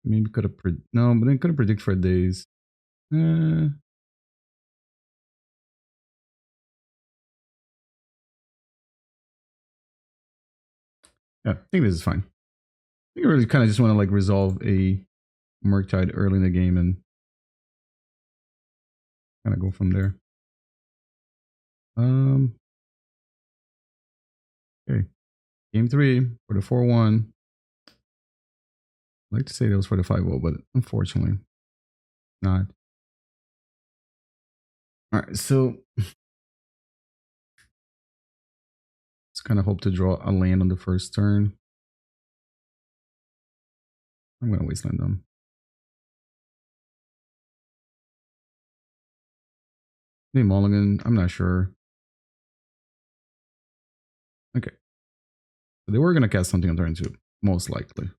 Maybe could have no, but I couldn't predict for Daze. Yeah, I think this is fine. I think I really kind of just want to like resolve a Murktide early in the game and kind of go from there. Okay. Game 3 for the 4-1. I'd like to say that was for the 5-0, but unfortunately not. All right, so let's kind of hope to draw a land on the first turn. I'm going to wasteland them. Maybe Mulligan, I'm not sure. Okay. So they were going to cast something on turn 2, most likely.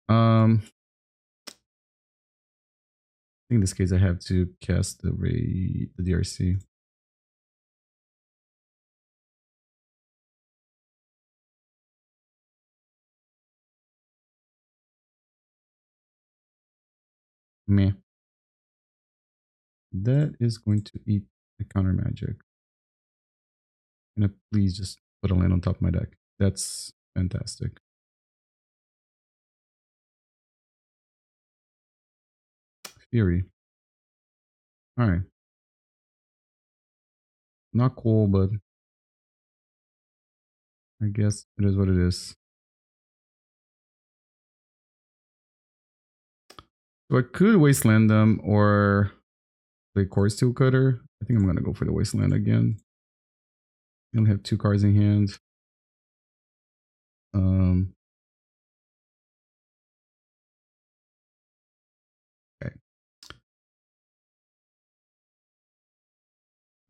I think in this case I have to cast the DRC. Meh. That is going to eat the counter magic. And please just put a land on top of my deck. That's fantastic. Fury. All right. Not cool, but I guess it is what it is. So I could wasteland them or play Cori-Steel Cutter. I think I'm going to go for the wasteland again. I only have 2 cards in hand. Okay.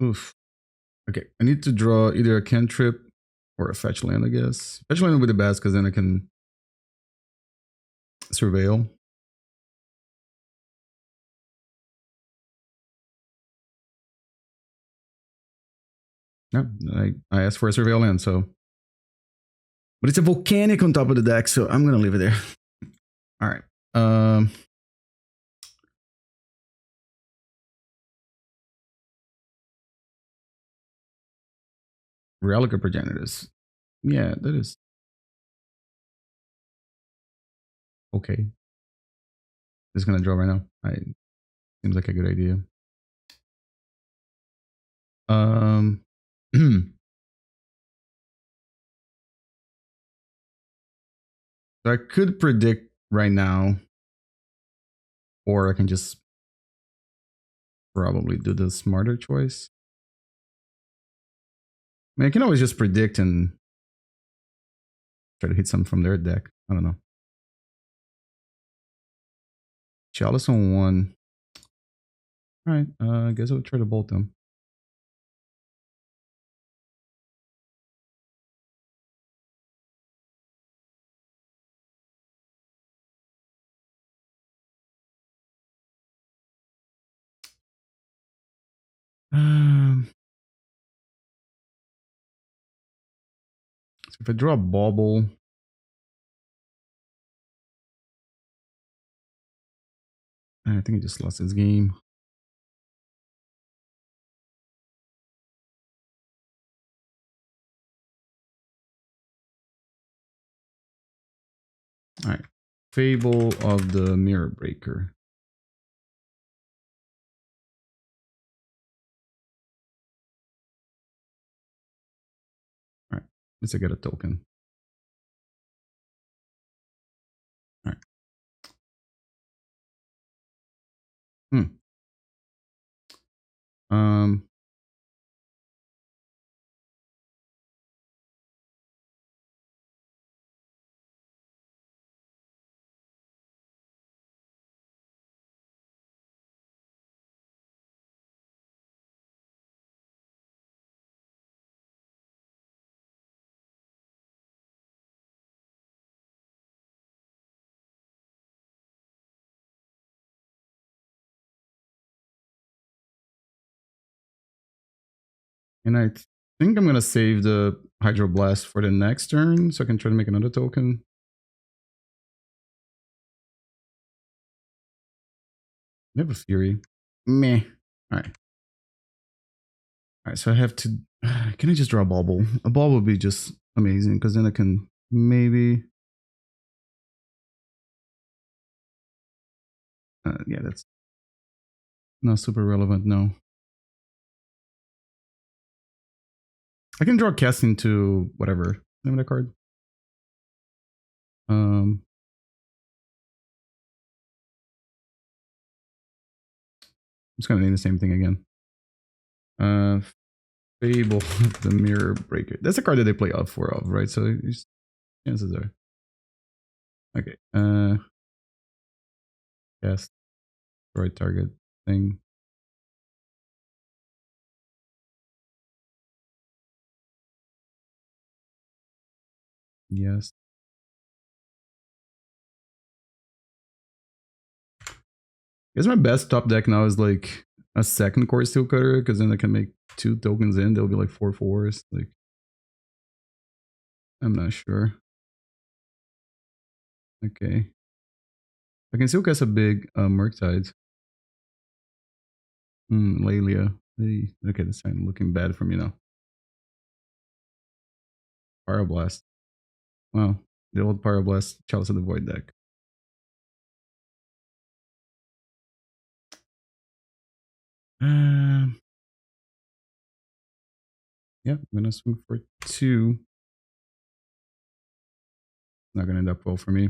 Oof. Okay. I need to draw either a cantrip or a fetch land, I guess. Fetch land would be the best because then I can surveil. Yeah, I asked for a surveil land, so. But it's a volcanic on top of the deck, so I'm gonna leave it there. All right. Relic of Progenitors. Yeah, that is okay. Just gonna draw right now. Seems like a good idea. So I could predict right now, or I can just probably do the smarter choice. I mean, I can always just predict and try to hit something from their deck. I don't know. Chalice on 1. Alright, I guess I'll try to bolt them. So if I draw a Bauble, I think he just lost his game. Alright. Fable of the Mirror Breaker. Alright. Let's get a token. Alright. Um and I think I'm gonna save the Hydroblast for the next turn so I can try to make another token. I have a Fury. Meh. Alright. Alright, so I have to. Can I just draw a Bauble? A Bauble would be just amazing because then I can maybe. Yeah, that's not super relevant. No. I can draw cast into whatever. Name of that card. I'm just gonna name the same thing again. Fable of the Mirror Breaker. That's a card that they play off 4 of, right? So chances are. Okay. Cast destroy target thing. Yes. I guess my best top deck now is like a second Cori-Steel Cutter because then I can make 2 tokens in. They'll be like 4/4s. Like, I'm not sure. Okay. I can still cast a big Murktide. Lelia. Hey. Okay, this time looking bad for me now. Pyroblast. Wow. The old Pyroblast Chalice of the Void deck. Yeah, I'm gonna swing for 2. Not gonna end up well for me.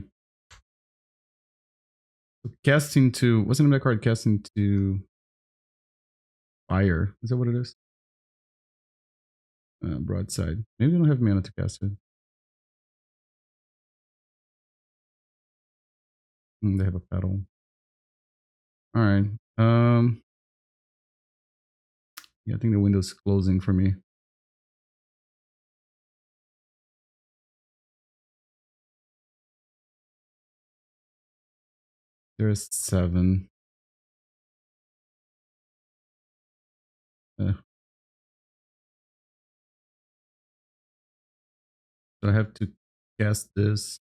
Casting to what's the name of that card? Casting to fire. Is that what it is? Broadside. Maybe I don't have mana to cast it. They have a paddle. All right. Yeah, I think the window's closing for me. There's 7. So I have to cast this.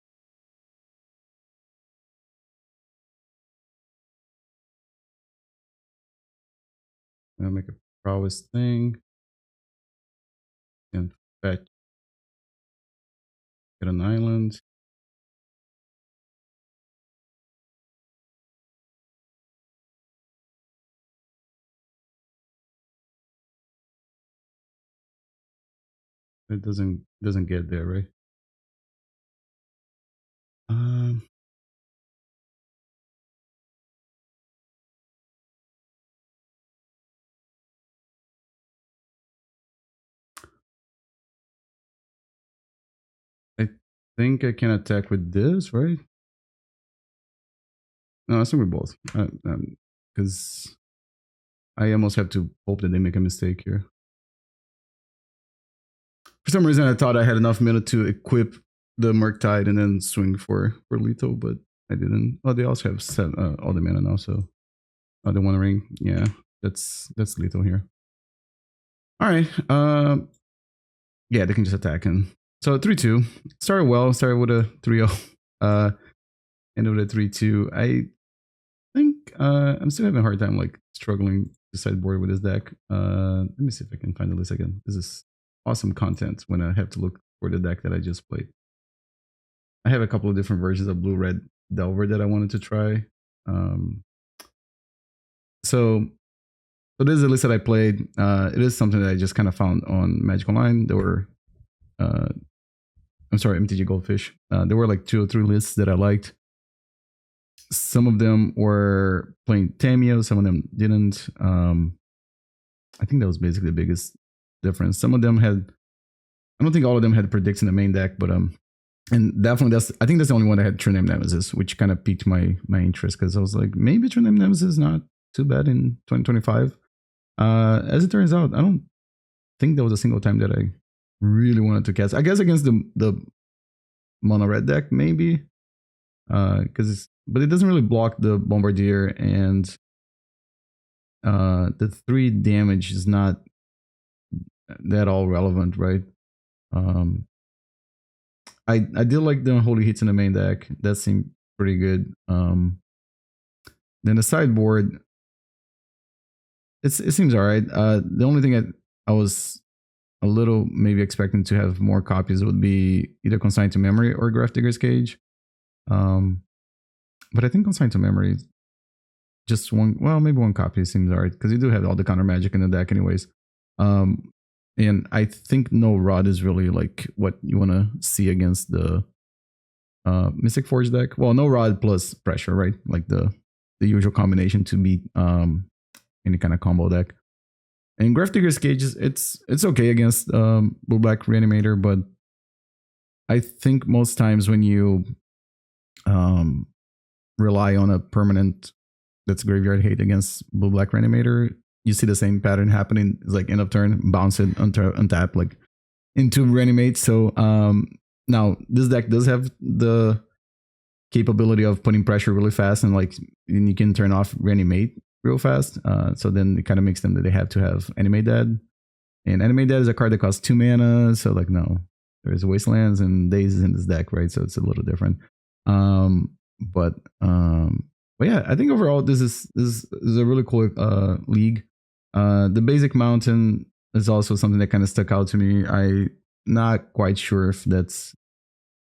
I'll make a prowess thing. And fetch. Get an island. It doesn't get there, right? I think I can attack with this, right? No, I think we both. Because I almost have to hope that they make a mistake here. For some reason, I thought I had enough mana to equip the Murktide and then swing for lethal, but I didn't. Oh, they also have all the mana now, so they want a ring. Yeah, that's lethal here. All right. Yeah, they can just attack him. So 3-2 started well. Started with a 3-0. Ended with a 3-2. I think I'm still having a hard time like struggling to sideboard with this deck. Let me see if I can find the list again. This is awesome content when I have to look for the deck that I just played. I have a couple of different versions of Blue-Red Delver that I wanted to try. So this is a list that I played. It is something that I just kind of found on Magic Online. There were, I'm sorry, MTG Goldfish. There were like 2 or 3 lists that I liked. Some of them were playing Tamiyo, some of them didn't. I think that was basically the biggest difference. Some of them had, I don't think all of them had predicts in the main deck, but and definitely I think that's the only one that had True-Name Nemesis, which kind of piqued my interest because I was like, maybe True-Name Nemesis is not too bad in 2025. As it turns out, I don't think there was a single time that I really wanted to cast. I guess against the mono red deck, maybe. But it doesn't really block the Bombardier, and the 3 damage is not that all relevant, right? I did like the Unholy Heats in the main deck. That seemed pretty good. Then the sideboard, it seems alright. The only thing I was a little maybe expecting to have more copies would be either Consign to Memory or Grafdigger's Cage. But I think Consign to Memory, just one, well, maybe one copy seems alright because you do have all the counter magic in the deck anyways. And I think Null Rod is really like what you want to see against the Mystic Forge deck. Well, Null Rod plus pressure, right? Like the usual combination to beat any kind of combo deck. And Grafdigger's Cage, it's okay against Blue-Black Reanimator, but I think most times when you rely on a permanent that's graveyard hate against Blue-Black Reanimator, you see the same pattern happening. It's like end of turn, bounce it, untap, like into Reanimate. So now this deck does have the capability of putting pressure really fast, and like you can turn off Reanimate real fast. So then it kind of makes them that they have to have Animate Dead. And Animate Dead is a card that costs 2 mana. So like, no, there's Wastelands and Daze in this deck, right? So it's a little different. But yeah, I think overall this is a really cool league. The basic mountain is also something that kind of stuck out to me. I'm not quite sure if that's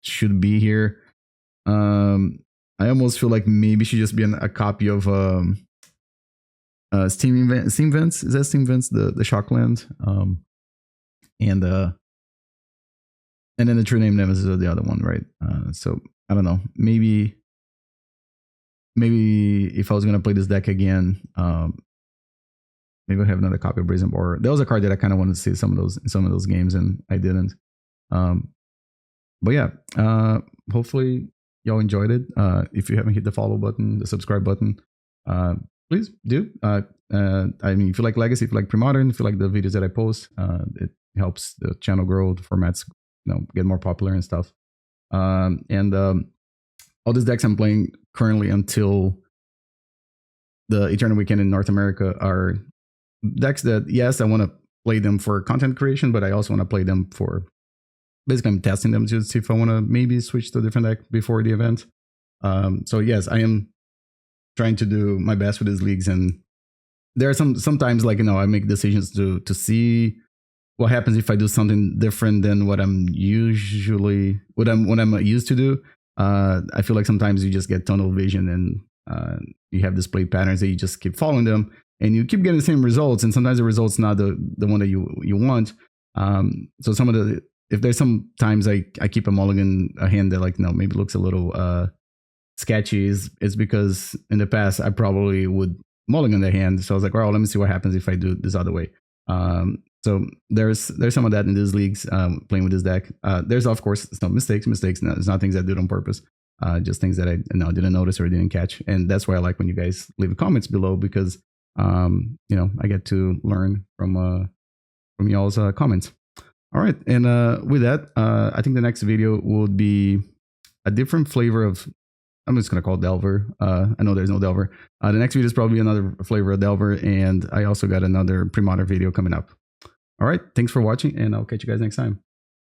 should be here. I almost feel like maybe should just be a copy of Steam Vents. Is that Steam Vents, the Shockland? And then the True-Name Nemesis is the other one, right? So I don't know. Maybe if I was gonna play this deck again, maybe I have another copy of Brazen Borrower. That was a card that I kind of wanted to see some of those games, and I didn't. But yeah, hopefully y'all enjoyed it. If you haven't hit the follow button, the subscribe button, please do. I mean, if you like Legacy, if you like Pre-Modern, if you like the videos that I post, it helps the channel grow, the formats, get more popular and stuff. And all these decks I'm playing currently until the Eternal Weekend in North America are decks that, yes, I want to play them for content creation, but I also want to play them for, basically I'm testing them to see if I want to maybe switch to a different deck before the event. So yes, I am trying to do my best with these leagues, and there are sometimes like, I make decisions to see what happens if I do something different than what I'm used to do. I feel like sometimes you just get tunnel vision, and you have these play patterns that you just keep following them, and you keep getting the same results, and sometimes the results not the one that you want. So if there's some times I keep a mulligan, a hand that like maybe looks a little sketchy, it's because in the past I probably would mulligan the hand. So I was like, well, let me see what happens if I do this other way. So there's some of that in these leagues, playing with this deck. There's of course some mistakes. It's not things I did on purpose. just things that I didn't notice or didn't catch. And that's why I like when you guys leave comments below, because I get to learn from y'all's comments. All right, and with that, I think the next video would be a different flavor of, I'm just going to call it Delver. I know there's no Delver. The next video is probably another flavor of Delver, and I also got another pre-modern video coming up. All right, thanks for watching, and I'll catch you guys next time.